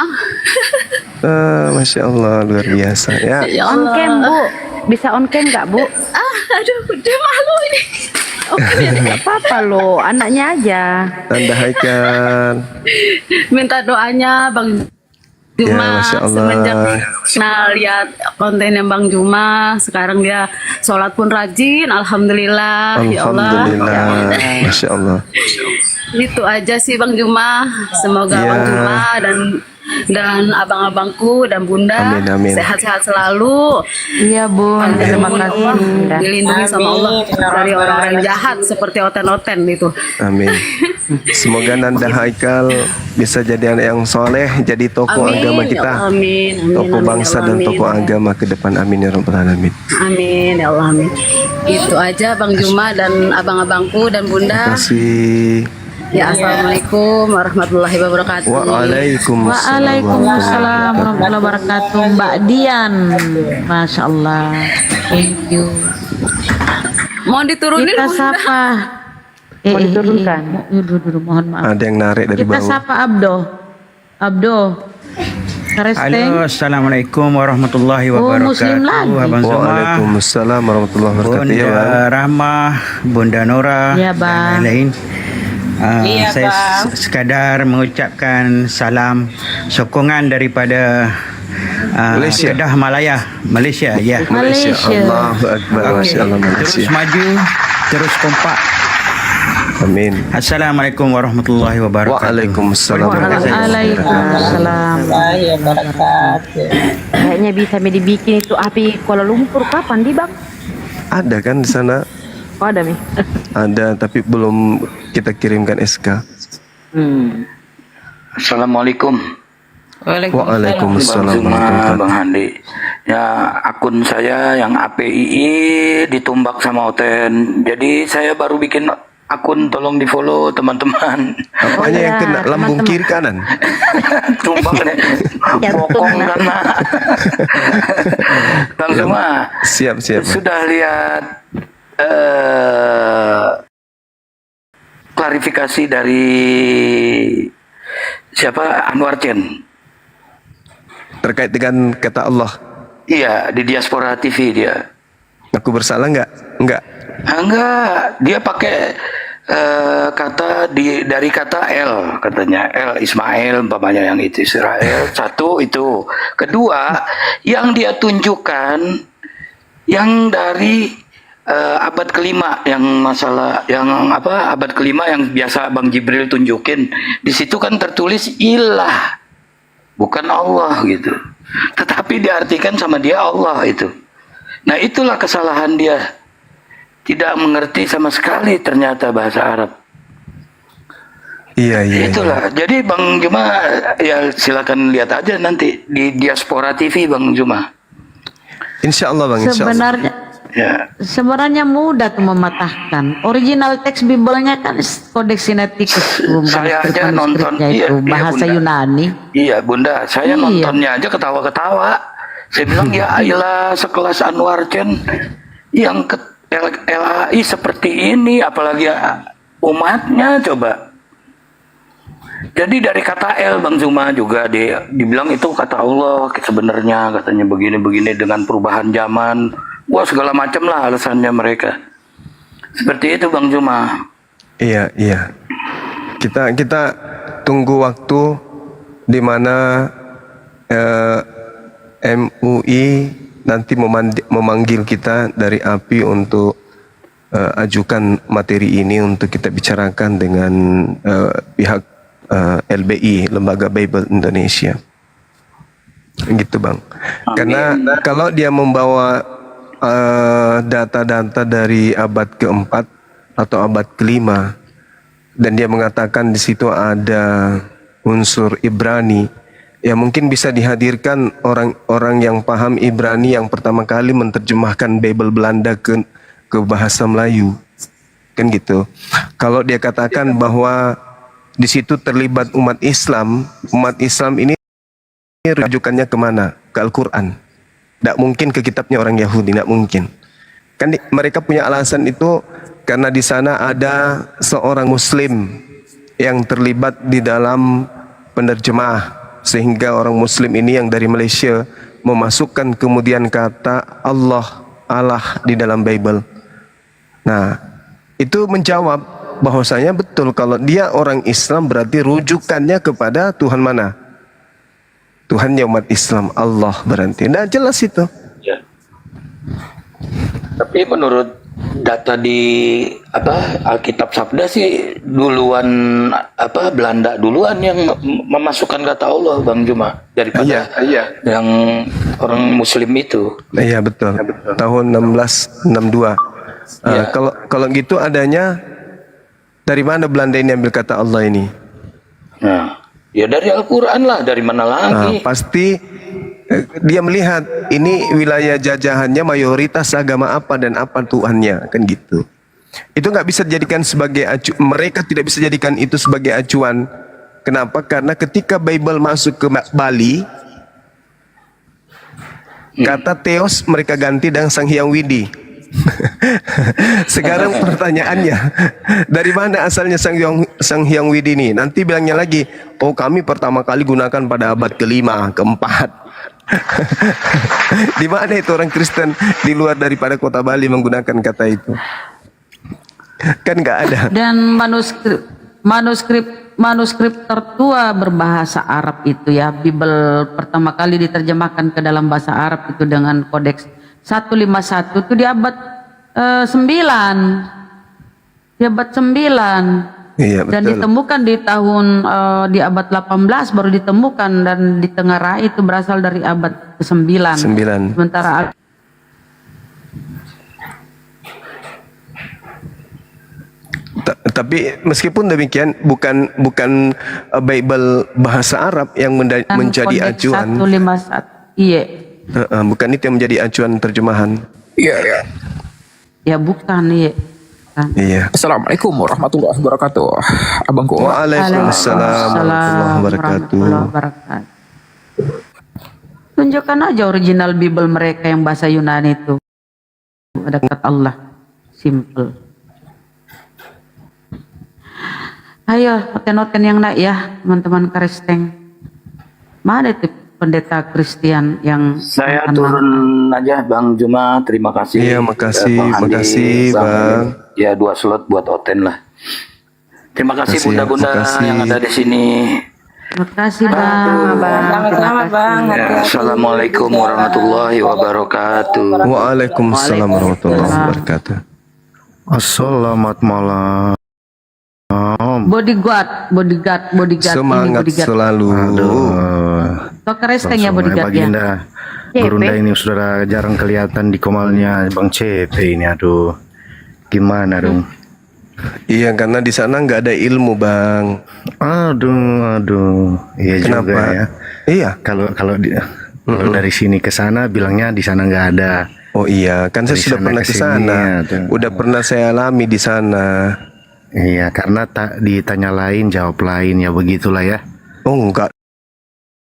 Masya Allah, luar biasa ya. Ya On Allah. cam Bu, bisa on cam nggak Bu? Aduh, dia malu ini. Nggak apa-apa loh, anaknya aja. Nanda Haikal. Minta doanya Bang Ya, Juma Masya Allah. semenjak lihat kontennya Bang Juma, sekarang dia sholat pun rajin, alhamdulillah. Ya Allah. Alhamdulillah, Masya Allah. Itu aja sih Bang Juma. Semoga Ya. Bang Juma dan abang-abangku dan Bunda Amin, amin. sehat-sehat selalu. Iya Bun, terima kasih. Dilindungi sama Allah dari orang-orang jahat seperti oten-oten itu. Amin. Semoga Nanda Haikal bisa jadi anak yang soleh, jadi tokoh Amin, agama ya kita, Allah, amin, amin, tokoh amin, bangsa ya Allah, dan amin. tokoh agama ke depan. Amin ya rabbal alamin. Amin ya Allah amin. Itu aja Bang Juma dan abang-abangku dan Terima Bunda. kasih. Ya assalamualaikum warahmatullahi wabarakatuh. Waalaikumsalam warahmatullahi wabarakatuh. Mbak Dian, Masya Allah. Thank you. Mohon diturunin Kita Bunda. sapa. Mau diturunkan? Dulu, mohon maaf. Ada yang narik dari Kita bawah. sapa Abdo. Karesteng. Halo, assalamualaikum warahmatullahi Oh, wabarakatuh. Muslim lagi. Abang Zuma, Waalaikumsalam warahmatullahi wabarakatuh. Ya, Bang. Bunda Rahmah, Bunda Nora, Ya, Bang. dan lain-lain. Iya, Saya Bang. sekadar mengucapkan salam sokongan daripada Malaysia. Kedah Malaya, Malaysia. Ya. Malaysia. Malaysia. Allahu Akbar. Masya Allah, Terus Malaysia. maju, terus kompak. Amin. Assalamualaikum warahmatullahi wabarakatuh. Waalaikumsalam warahmatullahi wabarakatuh. Waalaikumsalam. Kayaknya bisa dibikin itu api Kuala Lumpur kapan di Bang? Ada kan di sana? Oh ada Mi. Ada, tapi belum kita kirimkan SK. Assalamualaikum. Waalaikumsalam Bang Zuma, warahmatullahi Bang Handi. Ya, akun saya yang APII ditumbak sama Oten. Jadi saya baru bikin akun tolong di follow teman-teman. Apanya yang kena? Lambung kiri kanan? Tumbang nih. Bokong kan Mak. Bang Zuma. Siap. Sudah lihat klarifikasi dari siapa? Anwar Chen. Terkait dengan kata Allah. Iya, di Diaspora TV dia. Aku bersalah nggak? Enggak. Enggak, dia pakai kata dari kata El, katanya El Ismail, umpamanya yang itu Israel. Satu itu. Kedua, yang dia tunjukkan yang dari abad kelima, yang masalah yang apa abad kelima yang biasa Bang Jibril tunjukin. Di situ kan tertulis ilah, bukan Allah gitu. Tetapi diartikan sama dia Allah itu. Nah itulah kesalahan dia. Tidak mengerti sama sekali ternyata bahasa Arab. Iya. Itulah. Jadi Bang Juma ya silakan lihat aja nanti di Diaspora TV Bang Juma. Insya Allah Bang. Sebenarnya mudah tuh mematahkan. Original teks Bible-nya kan Codex Sinaiticus. Saya aja nonton itu bahasa Yunani. Iya Bunda, saya nontonnya aja ketawa-ketawa. Saya bilang ya ilah sekelas Anwar Chen yang LAI seperti ini, apalagi umatnya coba. Jadi dari kata El Bang Zuma juga dibilang itu kata Allah sebenarnya, katanya begini-begini dengan perubahan zaman. Wah segala macam lah alasannya mereka. Seperti itu Bang Zuma. Iya. Kita tunggu waktu di mana MUI nanti memanggil kita dari API untuk ajukan materi ini untuk kita bicarakan dengan pihak LBI, Lembaga Bible Indonesia. Gitu Bang. Karena kalau dia membawa data-data dari abad keempat atau abad kelima dan dia mengatakan di situ ada unsur Ibrani, ya mungkin bisa dihadirkan orang-orang yang paham Ibrani yang pertama kali menerjemahkan Bible Belanda ke bahasa Melayu, kan gitu. Kalau dia katakan bahwa di situ terlibat umat Islam ini rujukannya kemana? Ke Al-Quran. Tidak mungkin ke kitabnya orang Yahudi, tidak mungkin. Kan mereka punya alasan itu karena di sana ada seorang Muslim yang terlibat di dalam penerjemah. Sehingga orang Muslim ini yang dari Malaysia memasukkan kemudian kata Allah di dalam Bible. Nah, itu menjawab bahwasanya betul kalau dia orang Islam berarti rujukannya kepada Tuhan mana? Tuhannya umat Islam, Allah berarti. Nah, jelas itu. Ya. Tapi menurut data di Alkitab Sabda sih duluan Belanda duluan yang memasukkan kata Allah Bang Juma daripada yang orang Muslim itu. Iya betul. Tahun 1662. Kalau gitu adanya dari mana Belanda ini ambil kata Allah ini? Nah, ya dari Al-Quran lah, dari mana lagi? Pasti dia melihat ini wilayah jajahannya mayoritas agama apa dan apa Tuhannya, kan gitu. Itu nggak bisa dijadikan sebagai mereka tidak bisa jadikan itu sebagai acuan. Kenapa? Karena ketika Bible masuk ke Bali, kata Theos mereka ganti dengan Sang Hyang Widi. Sekarang pertanyaannya, dari mana asalnya Sang Hyang Widi ini? Nanti bilangnya lagi, oh kami pertama kali gunakan pada abad ke-5, ke-4. Di mana itu orang Kristen di luar daripada kota Bali menggunakan kata itu? Kan nggak ada. Dan manuskrip tertua berbahasa Arab itu ya, Bible pertama kali diterjemahkan ke dalam bahasa Arab itu dengan kodeks 151 itu di abad 9. Di abad 9. Iya, dan betul. ditemukan di tahun di abad 18 baru ditemukan, dan di Tengah Rai itu berasal dari abad ke-9. Sementara tapi meskipun demikian bukan Bible bahasa Arab yang menjadi acuan. 151. Iya. Bukan itu yang menjadi acuan terjemahan. Iya. Ya bukan, iya. silakan. Iya. Assalamualaikum warahmatullahi wabarakatuh. Abangku. Waalaikumsalam warahmatullahi wabarakatuh. Tunjukkan aja original Bible mereka yang bahasa Yunani itu. Ada kata Allah. Simple. Ayo, noten-noten yang naik ya, teman-teman Kristen. Mana itu pendeta Kristen yang Saya turun aja Bang Juma, terima kasih. Iya, makasih, Bang Andi, makasih, Bang. Ya 2 slot buat Oten lah. Terima kasih bunda-bunda yang ada di sini. Terima kasih Bang. Selamat Bang. Ya, Assalamualaikum warahmatullahi wabarakatuh. Waalaikumsalam warahmatullahi wabarakatuh. Selamat malam. Bodyguard. Semangat ini bodyguard. selalu. Kok Kristen ya bodyguard ya? Baginda Gurunda ini sudah jarang kelihatan di komalnya Bang CP ini, aduh. Gimana dong? Iya, karena di sana nggak ada ilmu, Bang. Aduh. Iya. Kenapa? Juga ya. Iya. Kalau dari sini ke sana bilangnya di sana nggak ada. Oh iya, kan saya Dari sudah sana pernah ke ke sini, sana. aduh. Udah pernah saya alami di sana. Iya, karena tak ditanya lain jawab lain, ya begitulah ya. Oh enggak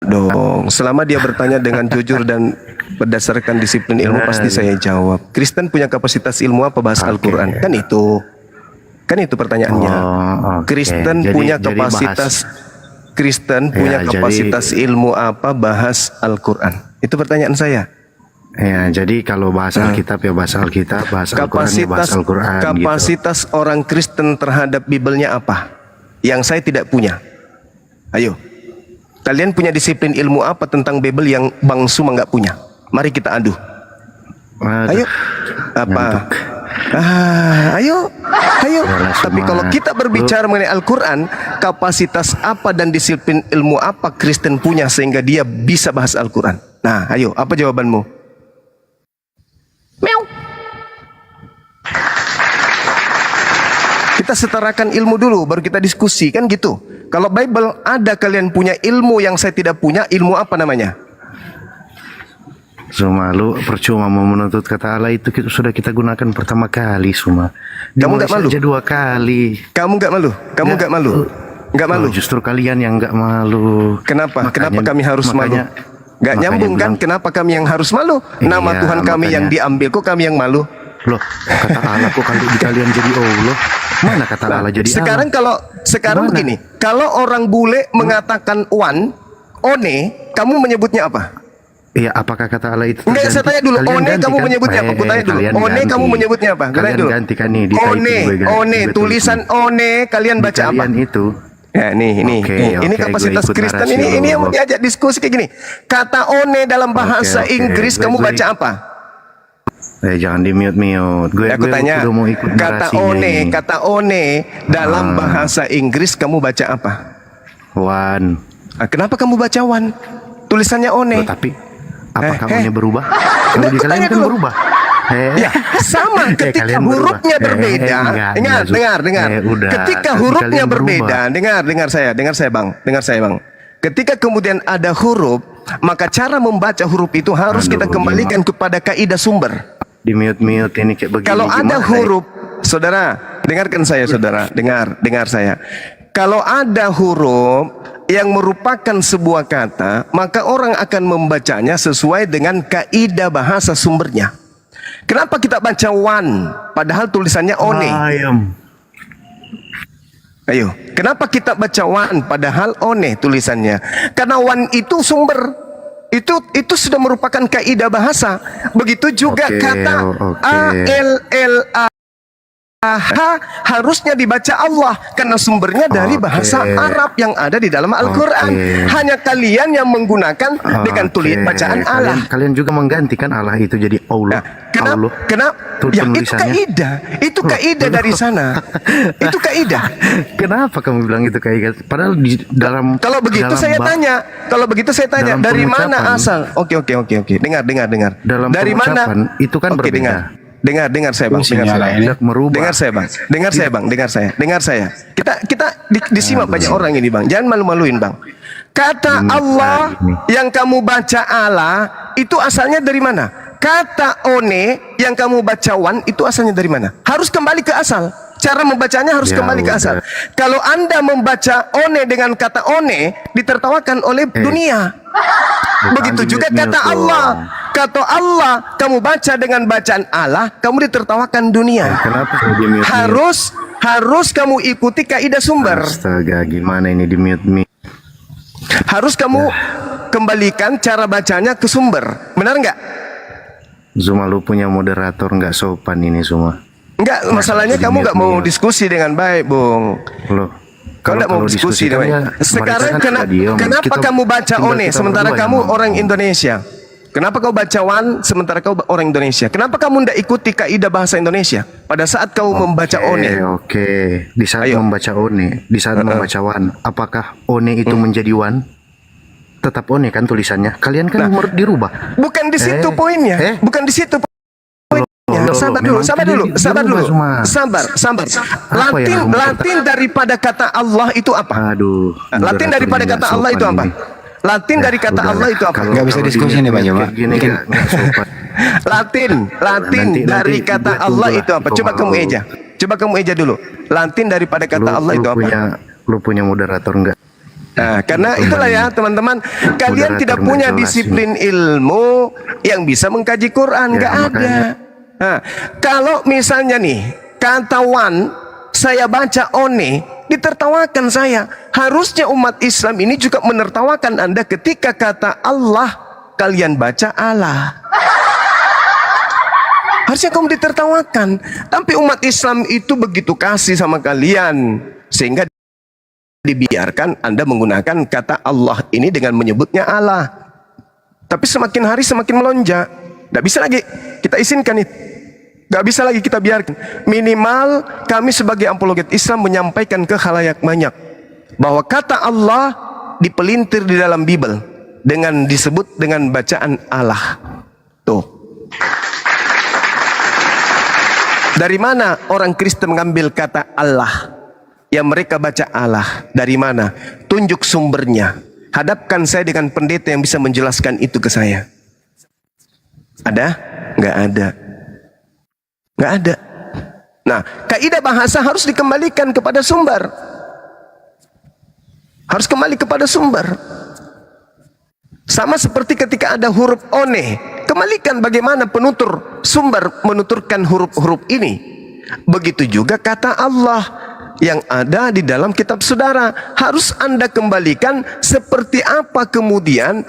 dong. Selama dia bertanya dengan jujur dan berdasarkan disiplin ilmu pasti saya jawab. Kristen punya kapasitas ilmu apa bahas Al-Quran? Kan itu pertanyaannya. Kristen Jadi- punya jadi kapasitas Kristen punya Ya, kapasitas ilmu apa bahas Al-Quran? Itu pertanyaan saya. Ya, jadi kalau bahas Alkitab ya bahas Alkitab, bahas Al-Quran ya bahas Al-Quran gitu. Kapasitas orang Kristen terhadap Bibelnya apa? Yang saya tidak punya. Ayo, kalian punya disiplin ilmu apa tentang Bible yang Bang Suma nggak punya? Mari kita adu. Ayo, apa? Ayo. Tapi kalau kita berbicara mengenai Al-Quran, kapasitas apa dan disiplin ilmu apa Kristen punya sehingga dia bisa bahas Al-Quran? Nah, ayo, apa jawabanmu? Kita setarakan ilmu dulu, baru kita diskusi, kan gitu. Kalau Bible ada kalian punya ilmu yang saya tidak punya, ilmu apa namanya? Suma, lu percuma mau menuntut kata Allah itu sudah kita gunakan pertama kali, Suma. Kamu nggak malu? Aja 2 kali. Kamu nggak malu? Kamu nggak malu? Nggak malu? Justru kalian yang nggak malu. Kenapa? Kenapa kami harus malu? Nggak nyambung kan? Kenapa kami yang harus malu? Nama Iya, Tuhan kami yang diambil, kok kami yang malu? Loh, kata Allah kok kalau di kalian jadi Allah? Mana kata Allah jadi Sekarang Allah? sekarang begini, kalau orang bule mengatakan one, one, kamu menyebutnya apa? Iya, apakah kata Allah itu? Enggak, saya tanya dulu. Kalian One ganti kamu kan? menyebutnya apa? Aku tanya dulu. Kalian One ganti. kamu menyebutnya apa? Aku tanya Kalian dulu. ganti kan nih di One, typing gue ganti. one, Betul. tulisan one kalian baca apa? Kalian itu. Ya, ini kapasitas Kristen ini yang diajak diskusi kayak gini. Kata one dalam bahasa Inggris kamu baca apa? Jangan di mute. Aku tanya, udah mau ikut kata one dalam bahasa Inggris kamu baca apa? One. Kenapa kamu baca one? Tulisannya one. Tapi apakah one berubah? Kalau di kalian kan berubah. Ya, sama ketika hurufnya berbeda. Dengar. Ketika hurufnya berbeda, dengar saya Bang. Ketika kemudian ada huruf, maka cara membaca huruf itu harus kita kembalikan kepada kaidah sumber. Di mute ini kayak begini. Kalau ada huruf, saudara, dengarkan saya saudara, dengar saya. Kalau ada huruf yang merupakan sebuah kata, maka orang akan membacanya sesuai dengan kaidah bahasa sumbernya. Kenapa kita baca one, padahal tulisannya one? Ayo, kenapa kita baca one, padahal one tulisannya? Karena one itu sumber. Itu sudah merupakan kaidah bahasa. Begitu juga kata A-L-L-A harusnya dibaca Allah karena sumbernya dari bahasa Arab yang ada di dalam Al-Quran. Hanya kalian yang menggunakan dengan tulis bacaan Allah. Kalian juga menggantikan Allah itu jadi Allah. Kenapa? Ya, itu kaidah dari sana. Itu kaidah. Kenapa kamu bilang itu kaidah? Padahal di dalam Kalau begitu saya tanya, dari mana asal? Oke. Dengar. Dalam dari mana? Itu kan berbeda. Dengar saya Bang. Dengar saya. Kita disimak banyak orang ini Bang. Jangan malu-maluin Bang. Kata Allah yang kamu baca Allah itu asalnya dari mana? kata one yang kamu baca wan itu asalnya dari mana? Harus kembali ke asal. Cara membacanya harus kembali ke asal. Kalau Anda membaca one dengan kata one, ditertawakan oleh dunia. Begitu juga kata Allah. Kata Allah, kamu baca dengan bacaan Allah, kamu ditertawakan dunia. Harus kamu ikuti kaidah sumber. Astaga, gimana ini di mute. Harus kamu kembalikan cara bacanya ke sumber. Benar nggak? Zuma, lu punya moderator nggak sopan ini semua. Enggak, masalahnya kamu nggak mau diskusi dengan baik, Bung. Loh, kau nggak mau diskusi dengan baik. Sekarang kenapa kamu baca one sementara kamu orang Indonesia? Kenapa kau baca wan sementara kau orang Indonesia? Kenapa kamu tidak ikuti kaidah bahasa Indonesia pada saat kau membaca one? Oke, di saat membaca one, di saat membaca wan, apakah one itu menjadi wan? Tetap one kan tulisannya. Kalian kan dirubah. Bukan di situ poinnya. Bukan di situ. Sabar dulu. Latin daripada kata Allah itu apa? Aduh. Latin daripada kata Allah itu apa? Latin dari kata Allah itu apa? Nggak bisa diskusi nih Bang Juma. Latin dari kata Allah itu apa? Coba kamu eja dulu. Latin daripada kata Allah itu apa? Lu punya moderator enggak? Nah, karena itulah ya teman-teman, kalian tidak punya disiplin ilmu yang bisa mengkaji Quran, nggak ada. Nah, kalau misalnya nih kata wan saya baca one, ditertawakan saya. Harusnya umat Islam ini juga menertawakan Anda ketika kata Allah kalian baca Allah. Harusnya kamu ditertawakan. Tapi umat Islam itu begitu kasih sama kalian sehingga dibiarkan Anda menggunakan kata Allah ini dengan menyebutnya Allah. Tapi semakin hari semakin melonjak. Tidak bisa lagi kita izinkan itu. Gak bisa lagi kita biarkan. Minimal kami sebagai apologet Islam menyampaikan ke khalayak banyak bahwa kata Allah dipelintir di dalam Bible dengan disebut dengan bacaan Allah. Tuh. Dari mana orang Kristen mengambil kata Allah yang mereka baca Allah? Dari mana? Tunjuk sumbernya. Hadapkan saya dengan pendeta yang bisa menjelaskan itu ke saya. Ada? Nggak ada. Nggak ada. Nah, kaidah bahasa harus dikembalikan kepada sumber. Harus kembali kepada sumber. Sama seperti ketika ada huruf one, kembalikan bagaimana penutur sumber menuturkan huruf-huruf ini. Begitu juga kata Allah yang ada di dalam kitab saudara. Harus Anda kembalikan seperti apa kemudian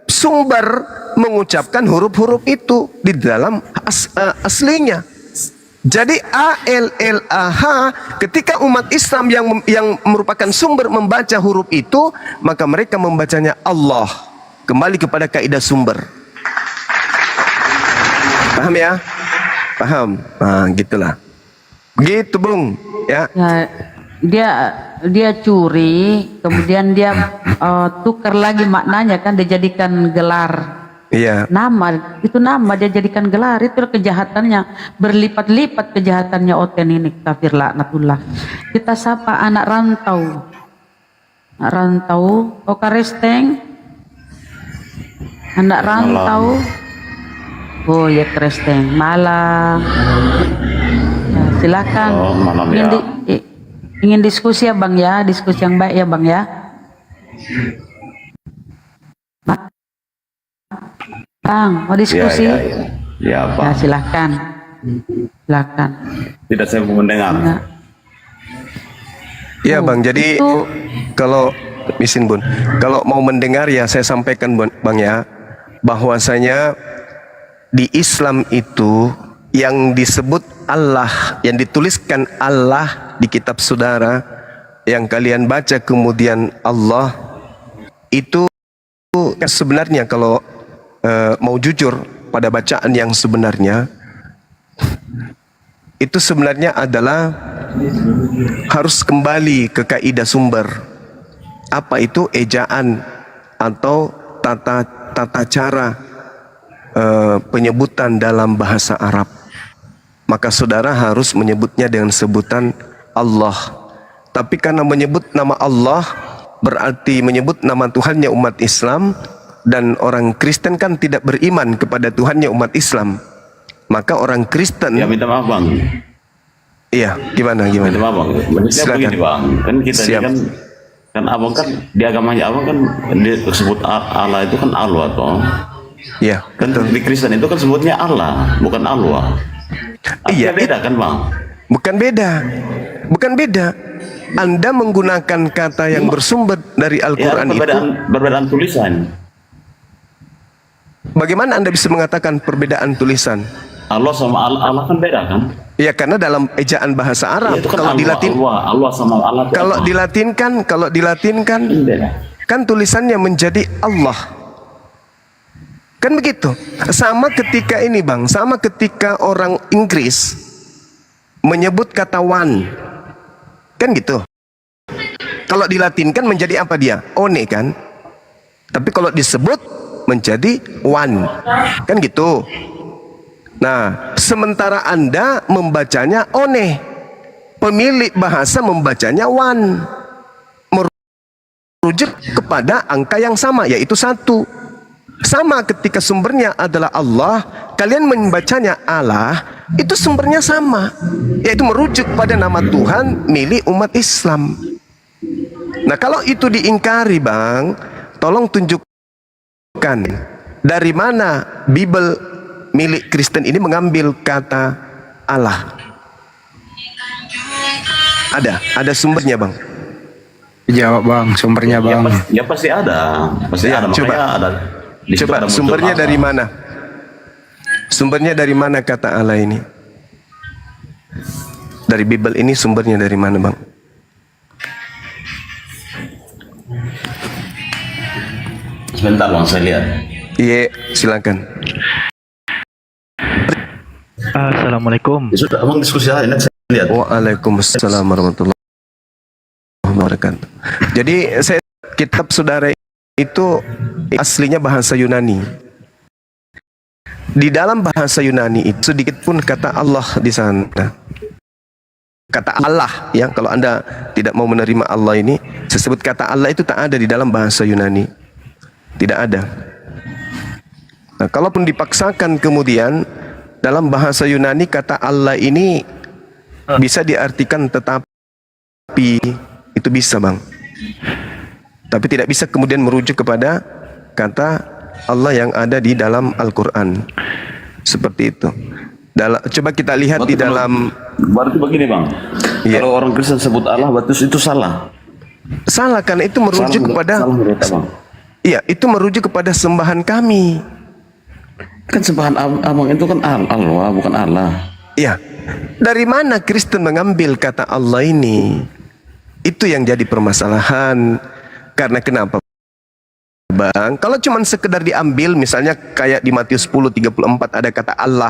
sumber mengucapkan huruf-huruf itu di dalam aslinya. Jadi ALLAH, ketika umat Islam yang merupakan sumber membaca huruf itu, maka mereka membacanya Allah. Kembali kepada kaidah sumber. Paham ya? Paham? Nah, gitulah. Begitu, Bung. Ya. Dia curi, kemudian dia tukar lagi maknanya kan, dia jadikan gelar. Iya. Nama dia jadikan gelar, itu kejahatannya berlipat-lipat kejahatannya Oten ini, kafir laknatullah. Kita sapa anak rantau, Karesteng, anak rantau. Oh ya Karesteng, malam. Ya, silakan. Ingin diskusi ya Bang ya, diskusi yang baik ya Bang ya. Bang, mau diskusi? Ya, Pak. Ya, silakan. Tidak saya mau mendengar. Ya, Bang. Jadi kalau misin Bun, kalau mau mendengar ya saya sampaikan Bang ya, bahwasanya di Islam itu yang disebut Allah, yang dituliskan Allah di kitab saudara, yang kalian baca kemudian Allah, itu sebenarnya kalau mau jujur pada bacaan yang sebenarnya, itu sebenarnya adalah harus kembali ke kaidah sumber. Apa itu ejaan atau tata cara penyebutan dalam bahasa Arab. Maka saudara harus menyebutnya dengan sebutan Allah. Tapi karena menyebut nama Allah berarti menyebut nama Tuhannya umat Islam, dan orang Kristen kan tidak beriman kepada Tuhannya umat Islam. Maka orang Kristen, Ya minta maaf bang. iya, gimana? Minta maaf bang. Maksudnya Silakan. begini bang. Kan kita ini Siap. kan abang kan di agamanya abang kan dia sebut Allah itu kan Allah toh. Iya. Kan di Kristen itu kan sebutnya Allah, bukan Allah. Iya, beda kan bang? Bukan beda. Bukan beda. Anda menggunakan kata yang bersumber dari Al-Quran itu. Perbedaan tulisan. Bagaimana Anda bisa mengatakan perbedaan tulisan? Allah sama Allah kan beda kan? Ya karena dalam ejaan bahasa Arab, Ya, itu kan kalau Allah sama Allah. itu kalau apa? dilatinkan, kan tulisannya menjadi Allah. Kan begitu. Sama ketika ini bang, sama ketika orang Inggris menyebut kata one, kan gitu. Kalau dilatinkan menjadi apa dia? One kan. Tapi kalau disebut menjadi one, kan gitu. Nah, sementara Anda membacanya one, pemilik bahasa membacanya one, merujuk kepada angka yang sama, yaitu 1. Sama ketika sumbernya adalah Allah, kalian membacanya Allah, itu sumbernya sama, yaitu merujuk pada nama Tuhan milik umat Islam. Nah, kalau itu diingkari bang, tolong tunjukkan dari mana Bible milik Kristen ini mengambil kata Allah. Ada sumbernya bang. Jawab bang, sumbernya bang. Ya pasti ada, Ya, makanya coba. ada. Di situ Coba ada muncul sumbernya Allah. dari mana? Sumbernya dari mana kata Allah ini? Dari Bible ini sumbernya dari mana bang? Sebentar bang, saya lihat. Iya, silakan. Assalamualaikum. Ya sudah, abang diskusi aja, nanti saya lihat. Waalaikumsalam warahmatullahi wabarakatuh. Jadi kitab saudara itu aslinya bahasa Yunani. Di dalam bahasa Yunani itu sedikit pun kata Allah di sana. Kata Allah, ya, kalau Anda tidak mau menerima Allah ini, saya sebut kata Allah itu tak ada di dalam bahasa Yunani. Tidak ada. Nah, kalaupun dipaksakan kemudian dalam bahasa Yunani kata Allah ini bisa diartikan tetapi, itu bisa bang. Tapi tidak bisa kemudian merujuk kepada kata Allah yang ada di dalam Al-Quran. Seperti itu. Coba kita lihat di dalam. Berarti begini bang, kalau orang Kristen sebut Allah, berarti itu salah. Salah, karena itu merujuk kepada. Iya, itu merujuk kepada sembahan kami. Kan sembahan abang itu kan Allah, bukan Allah. Iya. Dari mana Kristen mengambil kata Allah ini? Itu yang jadi permasalahan. Karena kenapa bang? Kalau cuma sekedar diambil, misalnya kayak di Matius 10:34 ada kata Allah,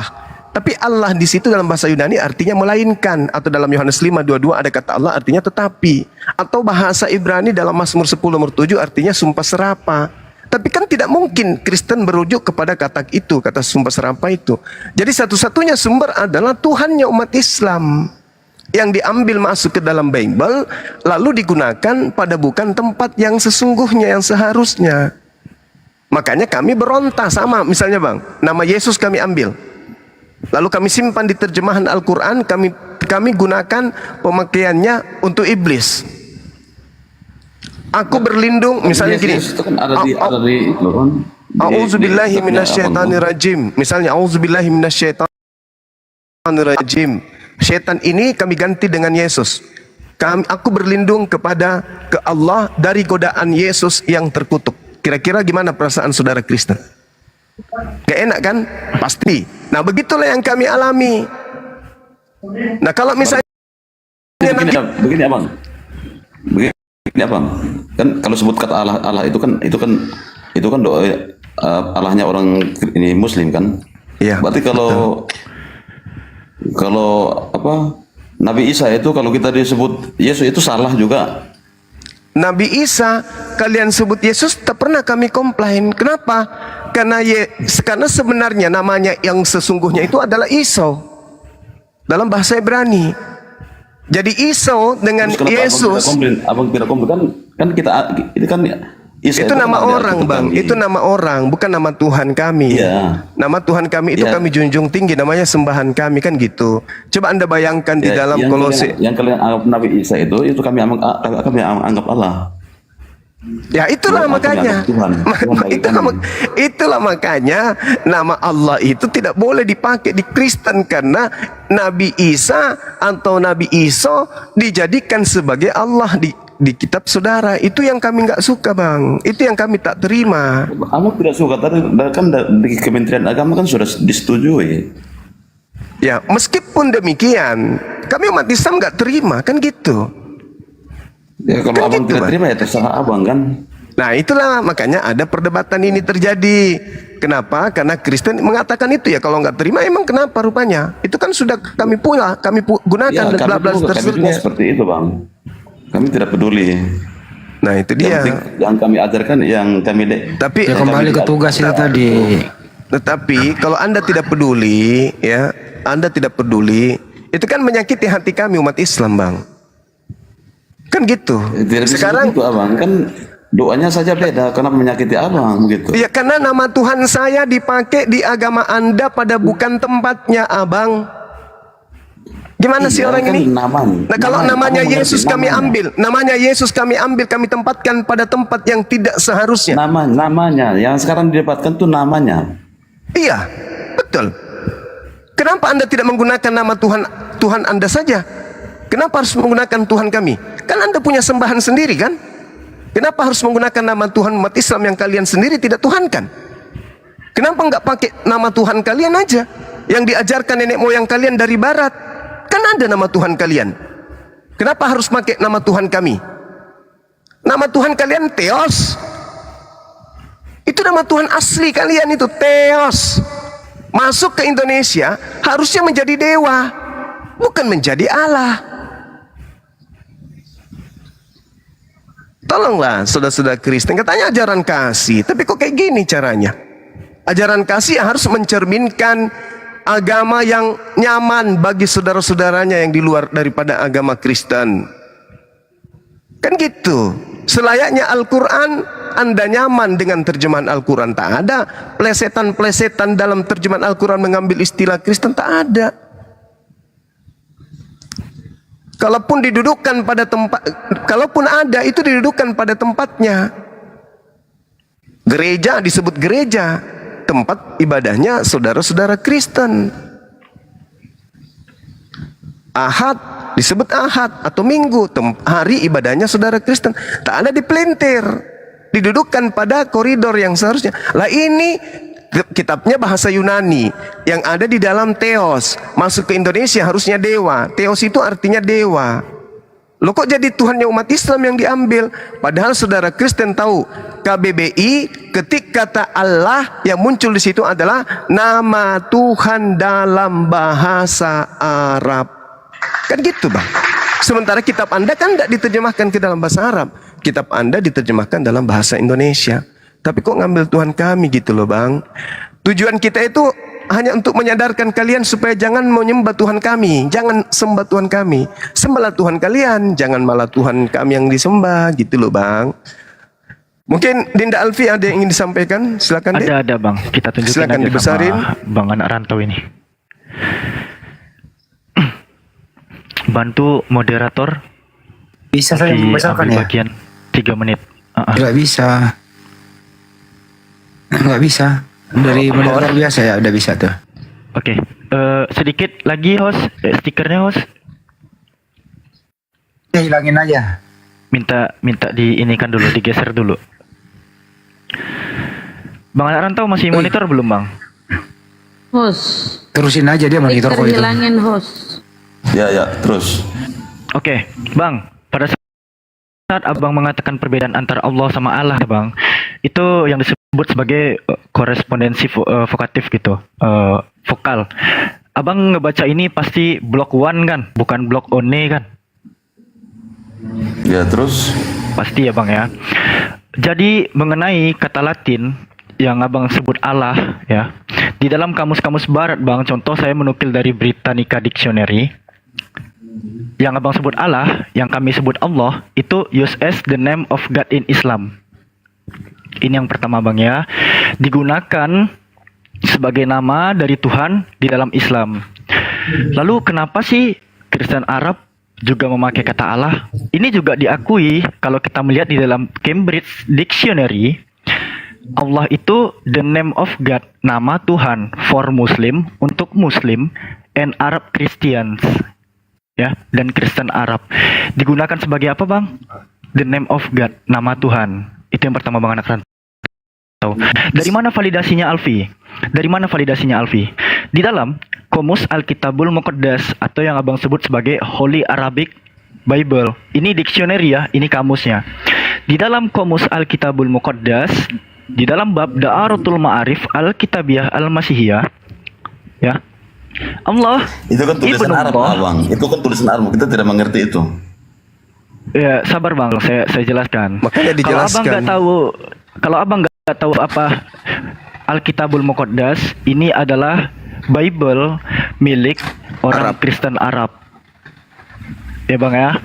tapi Allah di situ dalam bahasa Yunani artinya melainkan, atau dalam Yohanes 5:22 ada kata Allah artinya tetapi, atau bahasa Ibrani dalam Mazmur 10:7 artinya sumpah serapa. Tapi kan tidak mungkin Kristen berujuk kepada kata itu, kata sumpah serapa itu. Jadi satu-satunya sumber adalah Tuhannya umat Islam, yang diambil masuk ke dalam Bible lalu digunakan pada bukan tempat yang sesungguhnya, yang seharusnya. Makanya kami berontak sama, misalnya bang, nama Yesus kami ambil, lalu kami simpan di terjemahan Al-Quran, kami gunakan pemakaiannya untuk iblis. Aku berlindung, misalnya gini, A'udzubillahi minasyaitonirrajim, misalnya A'udzubillahi minasyaitonirrajim. Syaitan ini kami ganti dengan Yesus. Aku berlindung kepada Allah dari godaan Yesus yang terkutuk. Kira-kira gimana perasaan saudara Kristen? Gak enak kan? Pasti. Nah, begitulah yang kami alami. Nah, kalau misalnya begini abang, kan kalau sebut kata Allah itu kan doa Allahnya orang ini Muslim kan? Iya. Berarti kalau apa Nabi Isa itu kalau kita disebut Yesus itu salah juga. Nabi Isa kalian sebut Yesus tak pernah kami komplain. Kenapa? Karena sebenarnya namanya yang sesungguhnya itu adalah Isau dalam bahasa Ibrani. Jadi Isau dengan Yesus. Abang tidak komplain kan kita ini kan Isa Itu nama kan ada orang, Alkitab Bang. kami. Itu nama orang, bukan nama Tuhan kami. Iya. Nama Tuhan kami itu Iya. kami junjung tinggi, namanya sembahan kami, kan gitu. Coba Anda bayangkan di Ya, dalam Kolose. yang kalian anggap Nabi Isa itu kami anggap Allah. Ya itulah Tuhan, makanya. kami anggap Tuhan bagi kami. Itulah makanya nama Allah itu tidak boleh dipakai di Kristen karena Nabi Isa atau Nabi Isa dijadikan sebagai Allah di kitab saudara. Itu yang kami nggak suka, Bang. Itu yang kami tak terima. Kamu tidak suka, tadi kan di Kementerian Agama kan sudah disetujui. Ya, meskipun demikian, kami umat Islam nggak terima, kan gitu. Ya kalau Kan abang gitu, tidak Bang. terima ya terserah abang kan. Nah itulah makanya ada perdebatan ini terjadi. Kenapa? Karena Kristen mengatakan itu ya, kalau nggak terima emang kenapa rupanya? Itu kan sudah kami punya, kami gunakan Ya, dan bla bla kami juga seterusnya. seperti itu, Bang. Kami tidak peduli. Nah itu Yang dia. penting yang kami ajarkan, yang kami Tapi Ya kembali ke tugas itu tadi. Tetapi kalau Anda tidak peduli, ya, Anda tidak peduli, itu kan menyakiti hati kami umat Islam, Bang. Kan gitu. Tidak bisa Sekarang begitu, abang. Kan doanya saja beda. Kenapa menyakiti abang begitu? ya karena nama Tuhan saya dipakai di agama Anda pada bukan tempatnya, Abang. Gimana sih Iya, orang kan ini? namanya. Nah, kalau namanya Kamu Yesus mengerti kami namanya. ambil, namanya Yesus kami ambil, kami tempatkan pada tempat yang tidak seharusnya. Namanya, yang sekarang didapatkan tuh namanya. Iya, betul. Kenapa Anda tidak menggunakan nama Tuhan Anda saja? Kenapa harus menggunakan Tuhan kami? Kan Anda punya sembahan sendiri kan? Kenapa harus menggunakan nama Tuhan umat Islam yang kalian sendiri tidak tuhankan? Kenapa nggak pakai nama Tuhan kalian aja? Yang diajarkan nenek moyang kalian dari barat. Kan ada nama Tuhan kalian. Kenapa harus pakai nama Tuhan kami? Nama Tuhan kalian Theos. Itu nama Tuhan asli kalian itu, Theos. Masuk ke Indonesia harusnya menjadi dewa, bukan menjadi Allah. Tolonglah saudara-saudara Kristen, katanya ajaran kasih, tapi kok kayak gini caranya? Ajaran kasih harus mencerminkan agama yang nyaman bagi saudara-saudaranya yang di luar daripada agama Kristen. Kan gitu. Selayaknya Al-Quran, Anda nyaman dengan terjemahan Al-Quran. Tak ada plesetan-plesetan dalam terjemahan Al-Quran mengambil istilah Kristen, tak ada. Kalaupun didudukkan pada tempat, kalaupun ada, itu didudukkan pada tempatnya. Gereja disebut gereja, tempat ibadahnya saudara-saudara Kristen. Ahad disebut Ahad atau Minggu, hari ibadahnya saudara Kristen. Tak ada dipelintir, didudukkan pada koridor yang seharusnya. Lah ini kitabnya bahasa Yunani yang ada di dalam Theos, masuk ke Indonesia harusnya dewa. Theos itu artinya dewa. Loh kok jadi Tuhannya umat Islam yang diambil? Padahal saudara Kristen tahu KBBI ketik kata Allah yang muncul di situ adalah nama Tuhan dalam bahasa Arab. Kan gitu, Bang. Sementara kitab Anda kan tidak diterjemahkan ke dalam bahasa Arab. Kitab Anda diterjemahkan dalam bahasa Indonesia. Tapi kok ngambil Tuhan kami gitu loh, Bang. Tujuan kita itu hanya untuk menyadarkan kalian supaya jangan menyembah Tuhan kami. Jangan sembah Tuhan kami. Sembahlah Tuhan kalian, jangan malah Tuhan kami yang disembah gitu loh, Bang. Mungkin Dinda Alfi ada yang ingin disampaikan? Silakan, Dek. Ada Bang. Kita tunjukin Silakan aja dibesarin. sama Bang anak rantau ini. Bantu moderator. Bisa saya membesarkan ya? Bagian 3 menit. Nggak bisa. Nggak bisa. Dari moderator biasa ya udah bisa tuh. Oke. Sedikit lagi host. Stikernya host. Ya hilangin aja. Minta diinikan dulu, digeser dulu. Bang anak rantau masih monitor belum, Bang? Host. Terusin aja dia monitor kok itu. Hilangin host. Ya, terus. Oke, Bang. Pada saat Abang mengatakan perbedaan antara Allah sama Allah, Bang, itu yang disebut sebagai korespondensi vokatif gitu, vokal. Abang ngebaca ini pasti blok 1 kan, bukan blok one kan? Ya, terus. Pasti ya, Bang ya. Jadi mengenai kata Latin yang Abang sebut Allah ya, di dalam kamus-kamus barat, Bang, contoh saya menukil dari Britannica Dictionary. Yang Abang sebut Allah, yang kami sebut Allah, itu use as the name of God in Islam. Ini yang pertama Bang ya. Digunakan sebagai nama dari Tuhan di dalam Islam. Lalu kenapa sih Kristen Arab juga memakai kata Allah? Ini juga diakui kalau kita melihat di dalam Cambridge Dictionary, Allah itu the name of God, nama Tuhan for Muslim, untuk Muslim and Arab Christians. Ya, dan Kristen Arab. Digunakan sebagai apa, Bang? The name of God, nama Tuhan. Itu yang pertama Bang anak rantau. Dari mana validasinya Alfi? Dari mana validasinya Alfi? Di dalam Qomus Alkitabul Muqaddas atau yang Abang sebut sebagai Holy Arabic Bible. Ini dictionary ya, ini kamusnya. Di dalam Qomus Alkitabul Muqaddas, di dalam bab Da'aratul Ma'arif Al-Kitabiyah Al-Masihiyah, ya. Allah itu kan tulisan Arab, Abang. Itu kan tulisan Arab, kita tidak mengerti itu. Ya, sabar Bang, saya jelaskan. Makanya dijelaskan. Kalau Abang nggak tahu apa Alkitabul Muqaddas, ini adalah Bible milik orang Kristen Arab. Ya Bang ya.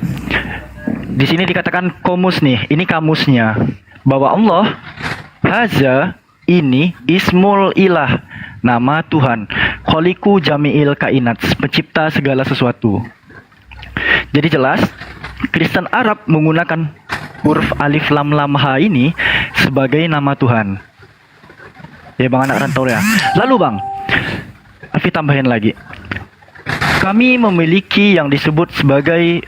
Di sini dikatakan komus nih, ini kamusnya, bahwa Allah haza ini ismul ilah, nama Tuhan, kholiku jami'il kainat, pencipta segala sesuatu. Jadi jelas Kristen Arab menggunakan huruf alif lam lam ha ini sebagai nama Tuhan. Ya Bang anak rantau ya. Lalu Bang, Alfi tambahin lagi. Kami memiliki yang disebut sebagai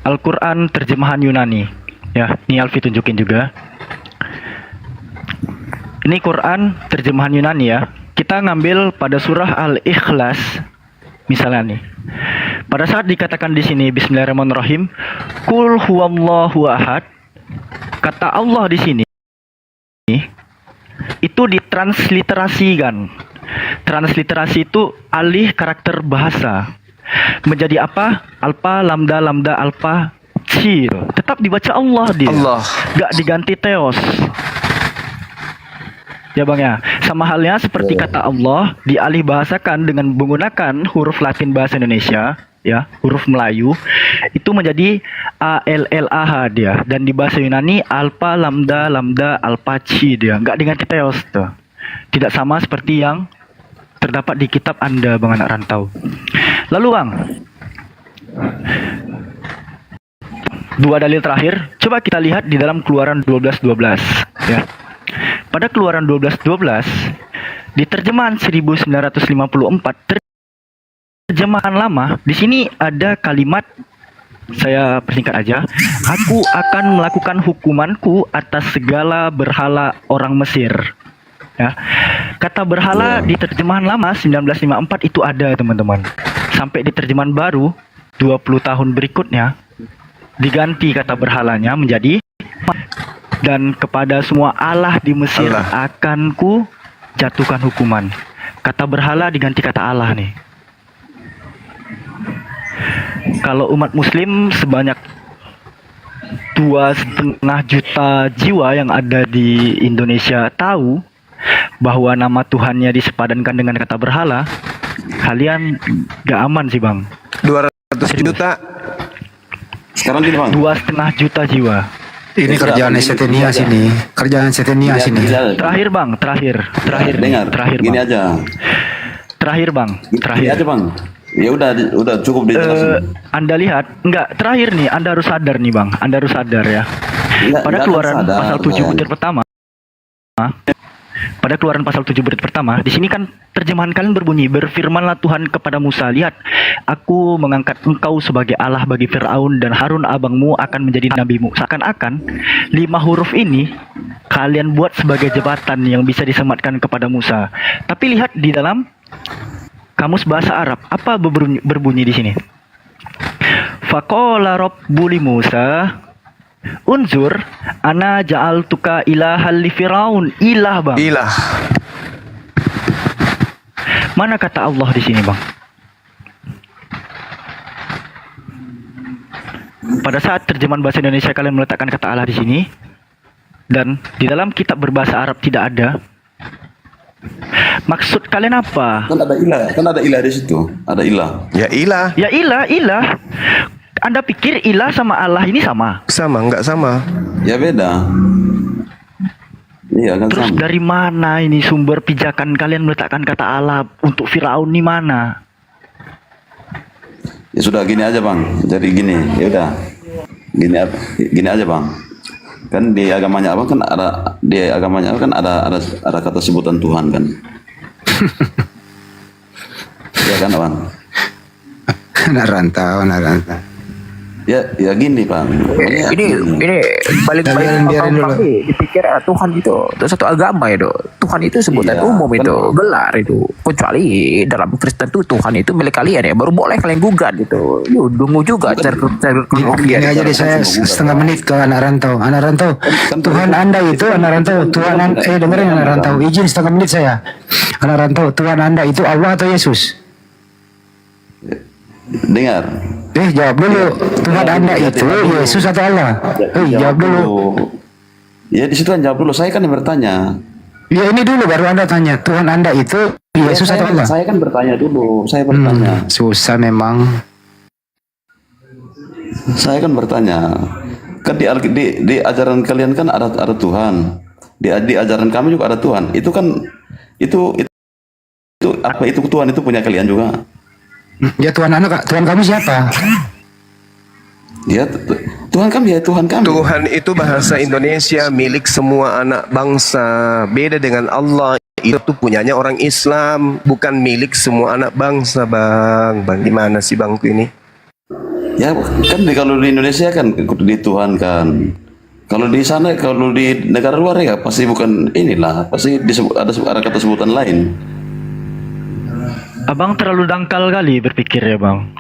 Al-Quran terjemahan Yunani. Ya, ini Alfi tunjukin juga. Ini Quran terjemahan Yunani ya. Kita ngambil pada surah Al-Ikhlas misalnya nih. Pada saat dikatakan di sini Bismillahirrahmanirrahim, Qul huwallahu ahad. Kata Allah di sini itu ditransliterasikan. Transliterasi itu alih karakter bahasa menjadi apa? Alfa lambda lambda alfa cil. Tetap dibaca Allah dia. Allah. Gak diganti teos. Ya Bang ya, sama halnya seperti kata Allah dialih bahasakan dengan menggunakan huruf Latin bahasa Indonesia, ya, huruf Melayu, itu menjadi ALLAH dia, dan di bahasa Yunani alfa lambda lambda alfa chi dia, nggak diganti teos tuh. Tidak sama seperti yang terdapat di kitab Anda Bang anak rantau. Lalu Bang, dua dalil terakhir, coba kita lihat di dalam Keluaran 12:12 ya. Pada Keluaran 12:12 di terjemahan 1954 terjemahan lama, di sini ada kalimat, saya persingkat aja, aku akan melakukan hukumanku atas segala berhala orang Mesir. Ya. Kata berhala di terjemahan lama 1954 itu ada teman-teman. Sampai di terjemahan baru 20 tahun berikutnya diganti kata berhalanya menjadi dan kepada semua Allah di Mesir akan ku jatuhkan hukuman. Kata berhala diganti kata Allah nih. Kalau umat muslim sebanyak 2,5 juta jiwa yang ada di Indonesia tahu bahwa nama Tuhannya disepadankan dengan kata berhala, kalian gak aman sih Bang. 200 juta. Sekarang gini Bang, 2,5 juta jiwa. Ini kerjaan Setenia sini. Kerjaan Setenia sini. Terakhir Bang, terakhir dengar. Terakhir Gini Bang. aja. Terakhir Bang, terakhir. Gini aja Bang. Ya udah cukup dijelasin. Anda lihat, enggak, terakhir nih, Anda harus sadar nih Bang. Anda harus sadar ya. Pada Keluaran pasal 7 butir pertama. Pada Keluaran pasal 7 butir pertama, di sini kan terjemahan kalian berbunyi, berfirmanlah Tuhan kepada Musa, lihat, aku mengangkat engkau sebagai Allah bagi Fir'aun dan Harun abangmu akan menjadi nabimu. Seakan-akan 5 huruf ini kalian buat sebagai jabatan yang bisa disematkan kepada Musa. Tapi lihat di dalam kamus bahasa Arab, apa berbunyi di sini? Faqala rabbuli Musa unzur ana ja'altuka ilahal li Firaun. Ilah Bang. Ilah. Mana kata Allah di sini Bang? Pada saat terjemahan bahasa Indonesia kalian meletakkan kata Allah di sini, dan di dalam kitab berbahasa Arab tidak ada. Maksud kalian apa? Kan ada ilah di situ. Ada ilah. Ya ilah. Ya ilah. Anda pikir ilah sama Allah ini sama? Sama, enggak sama. Ya beda. Iya kan Terus sama. dari mana ini sumber pijakan kalian meletakkan kata Allah untuk Firaun di mana? Ya sudah gini aja bang. Jadi gini, ya udah. Gini aja bang. Kan di agamanya abang kan ada kata sebutan Tuhan kan. Ya kan abang. Anak rantau. Ya gini bang. Ini balik-balik biarin dulu. dipikir Tuhan itu satu agama itu. Tuhan itu sebutan Iya, umum itu, benar. gelar itu. Kecuali dalam Kristen itu Tuhan itu milik kalian ya, baru boleh kalian gugat gitu. Yuk, dungu juga Gini aja deh, saya setengah menit ke anak rantau. Anak rantau, Tuhan Anda itu anak rantau. Dengerin anak rantau. Izin setengah menit saya. Anak rantau, Tuhan Anda itu Allah atau Yesus? Dengar. Jawab dulu. Tuhan Anda itu Yesus atau Allah? Jawab dulu. Ya di situ kan jawab dulu. Saya kan yang bertanya. Ya ini dulu baru Anda tanya. Tuhan Anda itu Yesus atau Allah? Saya kan bertanya dulu. Saya bertanya. Susah memang. Saya kan bertanya. Kan di ajaran kalian kan ada Tuhan. Di ajaran kami juga ada Tuhan. Itu kan itu apa itu Tuhan itu punya kalian juga. Ya Tuhan kamu siapa? Ya Tuhan kami ya Tuhan kami. Tuhan itu bahasa Indonesia milik semua anak bangsa. Beda dengan Allah, itu punyanya orang Islam, bukan milik semua anak bangsa, Bang. Bang gimana sih Bangku ini? Ya kan kalau di Indonesia kan di Tuhan kan. Kalau di sana, kalau di negara luar ya pasti bukan inilah, pasti ada kata sebutan lain. Abang terlalu dangkal kali berpikir ya bang.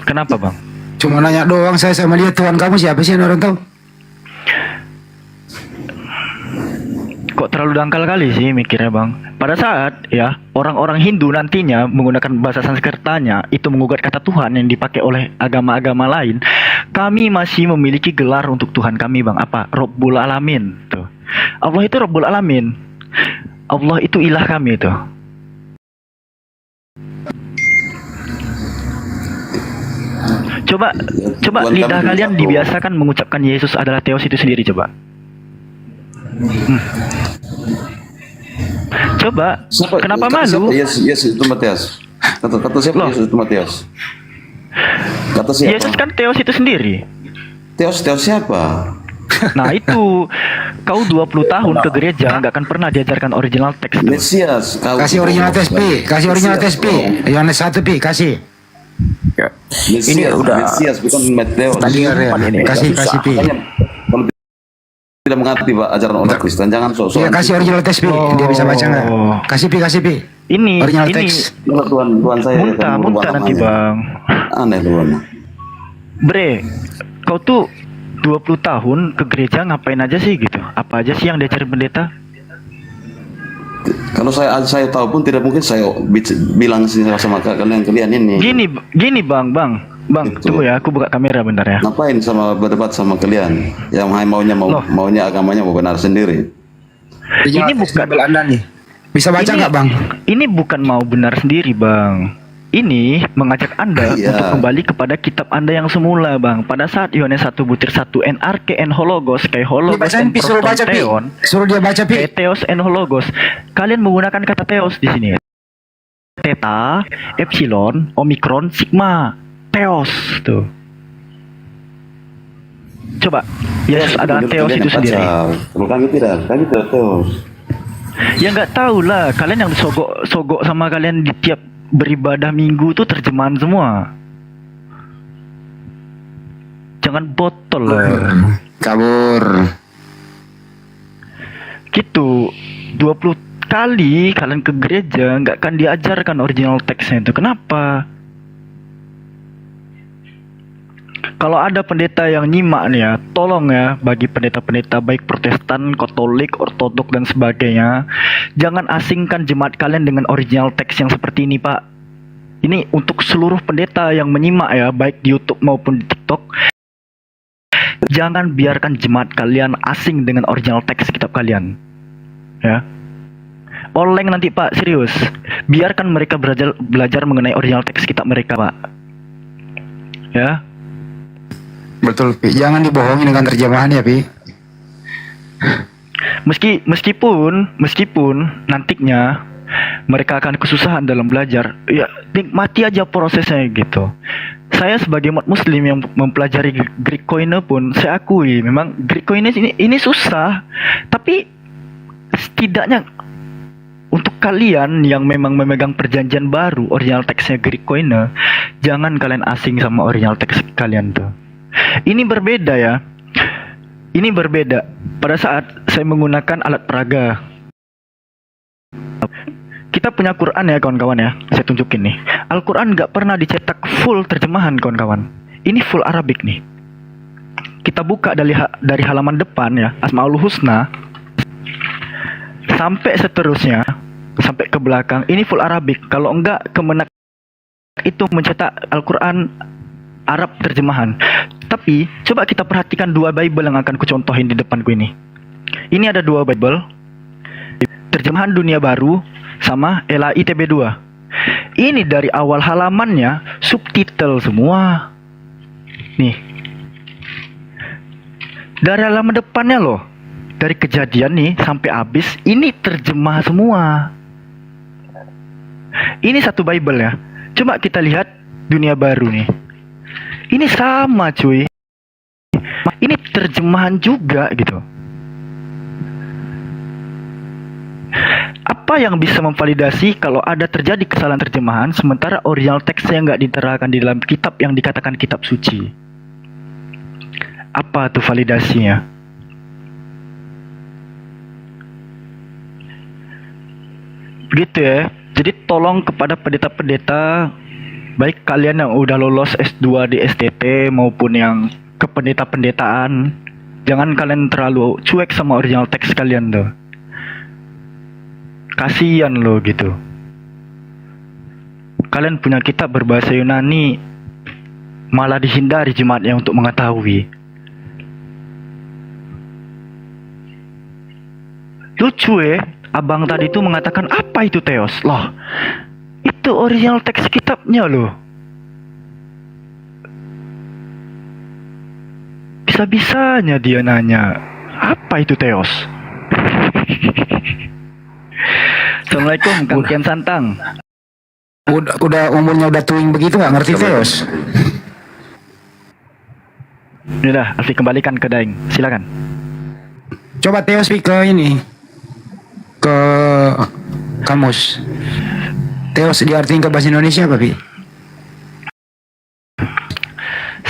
Kenapa bang? Cuma nanya doang, saya sama dia. Tuhan kamu siapa sih orang tahu? Kok terlalu dangkal kali sih mikirnya bang. Pada saat ya orang-orang Hindu nantinya menggunakan bahasa Sanskertanya itu mengugat kata Tuhan yang dipakai oleh agama-agama lain, kami masih memiliki gelar untuk Tuhan kami bang. Apa? Rabbul Alamin tuh. Allah itu Rabbul Alamin. Allah itu ilah kami tuh. Coba Tuhan lidah kami kalian satu. dibiasakan mengucapkan Yesus adalah Theos itu sendiri coba. Coba, kenapa malu? Yesus itu Matias. Kata siapa Yesus itu Matias? Kata siapa? Yesus kan Theos itu sendiri. Theos siapa? Nah itu, kau 20 tahun ke gereja nggak akan pernah diajarkan original teks. Mesias. Kasih original teks Pi. Kasih original teks Pi. Yohanes 1 Pi. Kasih. Ini udah Mesias bukan Mateus. Kasih Pi. Kalau tidak mengerti Pak ajaran orang Kristen jangan sok-sok. Iya kasih original teks Pi. Dia bisa baca nggak? Kasih Pi. Ini original teks. Tuhan saya muntah nanti bang. Aneh Tuhan. Bre, kau tuh 20 tahun ke gereja ngapain aja sih gitu? Apa aja sih yang diajarin pendeta? Kalau saya tahu pun tidak mungkin saya bilang sama kalian ini. Gini bang, tunggu ya, aku buka kamera bentar ya. Ngapain sama berdebat sama kalian? Yang maunya agamanya mau benar sendiri. Ini bukan Anda nih. Bisa baca nggak bang? Ini bukan mau benar sendiri bang. Ini mengajak Anda untuk kembali kepada kitab Anda yang semula bang. Pada saat Yohanes 1 butir 1 NRK en hologos kayak hologos en proton theon. Suruh dia baca Pi. Theos en hologos. Kalian menggunakan kata theos di sini. Theta, epsilon, omikron, sigma. Theos tuh. Coba, Yesus adalah Theos itu sendiri. Kalau kami tidak Theos. Ya nggak tahu lah. Kalian yang sogok sama kalian di tiap beribadah minggu tuh terjemahan semua. Jangan botol lah. Kabur. Gitu. 20 kali kalian ke gereja nggak akan diajarkan original teksnya itu. Kenapa? Kalau ada pendeta yang nyimak nih ya, tolong ya bagi pendeta-pendeta baik Protestan, Katolik, Ortodok dan sebagainya, jangan asingkan jemaat kalian dengan original teks yang seperti ini, Pak. Ini untuk seluruh pendeta yang menyimak ya, baik di YouTube maupun di TikTok. Jangan biarkan jemaat kalian asing dengan original teks kitab kalian. Ya. Oleng nanti, Pak, serius. Biarkan mereka belajar mengenai original teks kitab mereka, Pak. Ya. Betul Pi. Jangan dibohongi dengan terjemahan ya Pi. Meskipun nantinya mereka akan kesusahan dalam belajar, ya nikmati aja prosesnya gitu. Saya sebagai umat muslim yang mempelajari Greek Koine pun saya akui memang Greek Koine ini susah, tapi setidaknya untuk kalian yang memang memegang perjanjian baru, original teksnya Greek Koine, jangan kalian asing sama original teks kalian tuh. Ini berbeda ya. Ini berbeda pada saat saya menggunakan alat peraga. Kita punya Quran ya kawan-kawan ya. Saya tunjukin nih. Al-Quran nggak pernah dicetak full terjemahan kawan-kawan. Ini full Arabik nih. Kita buka dari halaman depan ya, Asmaul Husna, sampai seterusnya, sampai ke belakang. Ini full Arabik. Kalau enggak, Kemenak itu mencetak Al-Quran Arab terjemahan. Tapi coba kita perhatikan dua Bible yang akan kucontohin di depanku ini. Ini ada dua Bible, terjemahan Dunia Baru sama LAI TB2. Ini dari awal halamannya subtitle semua. Nih. Dari halaman depannya loh. Dari Kejadian nih sampai habis ini terjemah semua. Ini satu Bible ya. Coba kita lihat Dunia Baru nih. Ini sama cuy. Ini terjemahan juga gitu. Apa yang bisa memvalidasi kalau ada terjadi kesalahan terjemahan sementara original teksnya nggak diterangkan di dalam kitab yang dikatakan kitab suci? Apa tuh validasinya? Begitu ya. Jadi tolong kepada pendeta-pendeta, baik kalian yang udah lolos S2 di STT maupun yang kependeta-pendetaan, jangan kalian terlalu cuek sama original teks kalian tuh. Kasian loh gitu. Kalian punya kitab berbahasa Yunani, malah dihindari jemaatnya untuk mengetahui. Lucu ya, abang tadi itu mengatakan apa itu Theos? Loh, itu original teks kitabnya loh. Bisa-bisanya dia nanya, apa itu Theos? Assalamualaikum Kang Kian Santang. Udah umurnya udah tuing begitu nggak ngerti Theos? Udah, Alfi kembalikan ke Daeng. Silakan. Coba Theos ke ini, ke kamus. Theos diartikan ke bahasa Indonesia apa, Pi?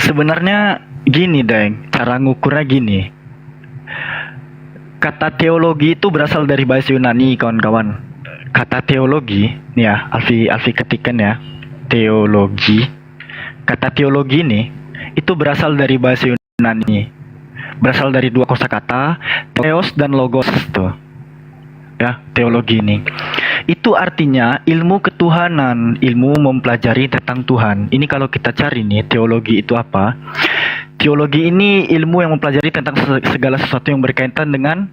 Sebenarnya gini, Daeng. Cara ngukurnya gini. Kata teologi itu berasal dari bahasa Yunani, kawan-kawan. Kata teologi, nih ya, Alfi ketikan ya. Teologi. Kata teologi ini itu berasal dari bahasa Yunani. Berasal dari dua kosakata, theos dan logos tuh. Ya, teologi ini. Itu artinya ilmu ketuhanan, ilmu mempelajari tentang Tuhan. Ini kalau kita cari nih, teologi itu apa? Teologi ini ilmu yang mempelajari tentang segala sesuatu yang berkaitan dengan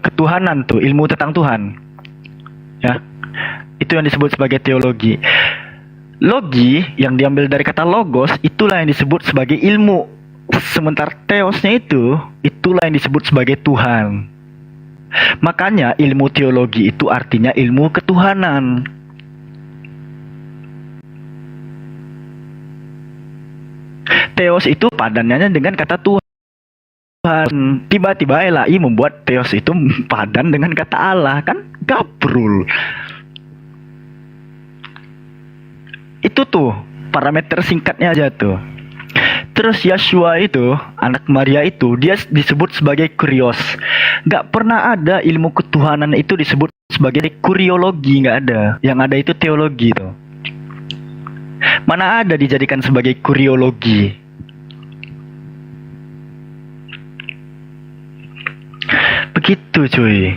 ketuhanan tuh, ilmu tentang Tuhan. Ya. Itu yang disebut sebagai teologi. Logi yang diambil dari kata logos, itulah yang disebut sebagai ilmu. Sementara theosnya itulah yang disebut sebagai Tuhan. Makanya ilmu teologi itu artinya ilmu ketuhanan. Theos itu padanannya dengan kata Tuhan. Tiba-tiba LAI membuat theos itu padan dengan kata Allah, kan gabrul. Itu tuh parameter singkatnya aja tuh. Terus Yeshua itu, anak Maria itu, dia disebut sebagai kurios. Gak pernah ada ilmu ketuhanan itu disebut sebagai kuriologi, gak ada. Yang ada itu teologi tuh. Mana ada dijadikan sebagai kuriologi. Begitu cuy.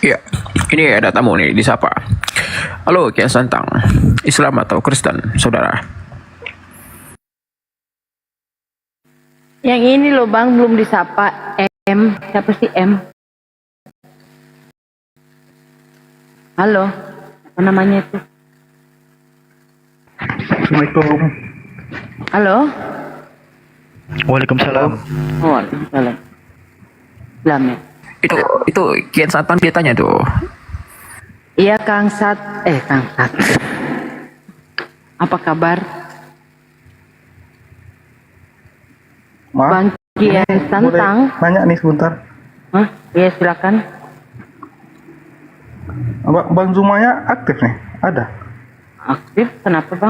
Ya, ini ada tamu nih, disapa. Halo Kian Santang, Islam atau Kristen, saudara? Yang ini loh bang, belum disapa. M, siapa sih M? Halo, apa namanya itu? Assalamualaikum. Halo? Waalaikumsalam. Waalaikumsalam. Islam ya. Itu Kian Satan dia tanya tuh. Iya Kang Sat. Kang Sat. Apa kabar? Bang Kian Santang. Nanya nih sebentar. Hah? Iya silakan. Bang Zumanya aktif nih? Ada? Aktif? Kenapa Bang?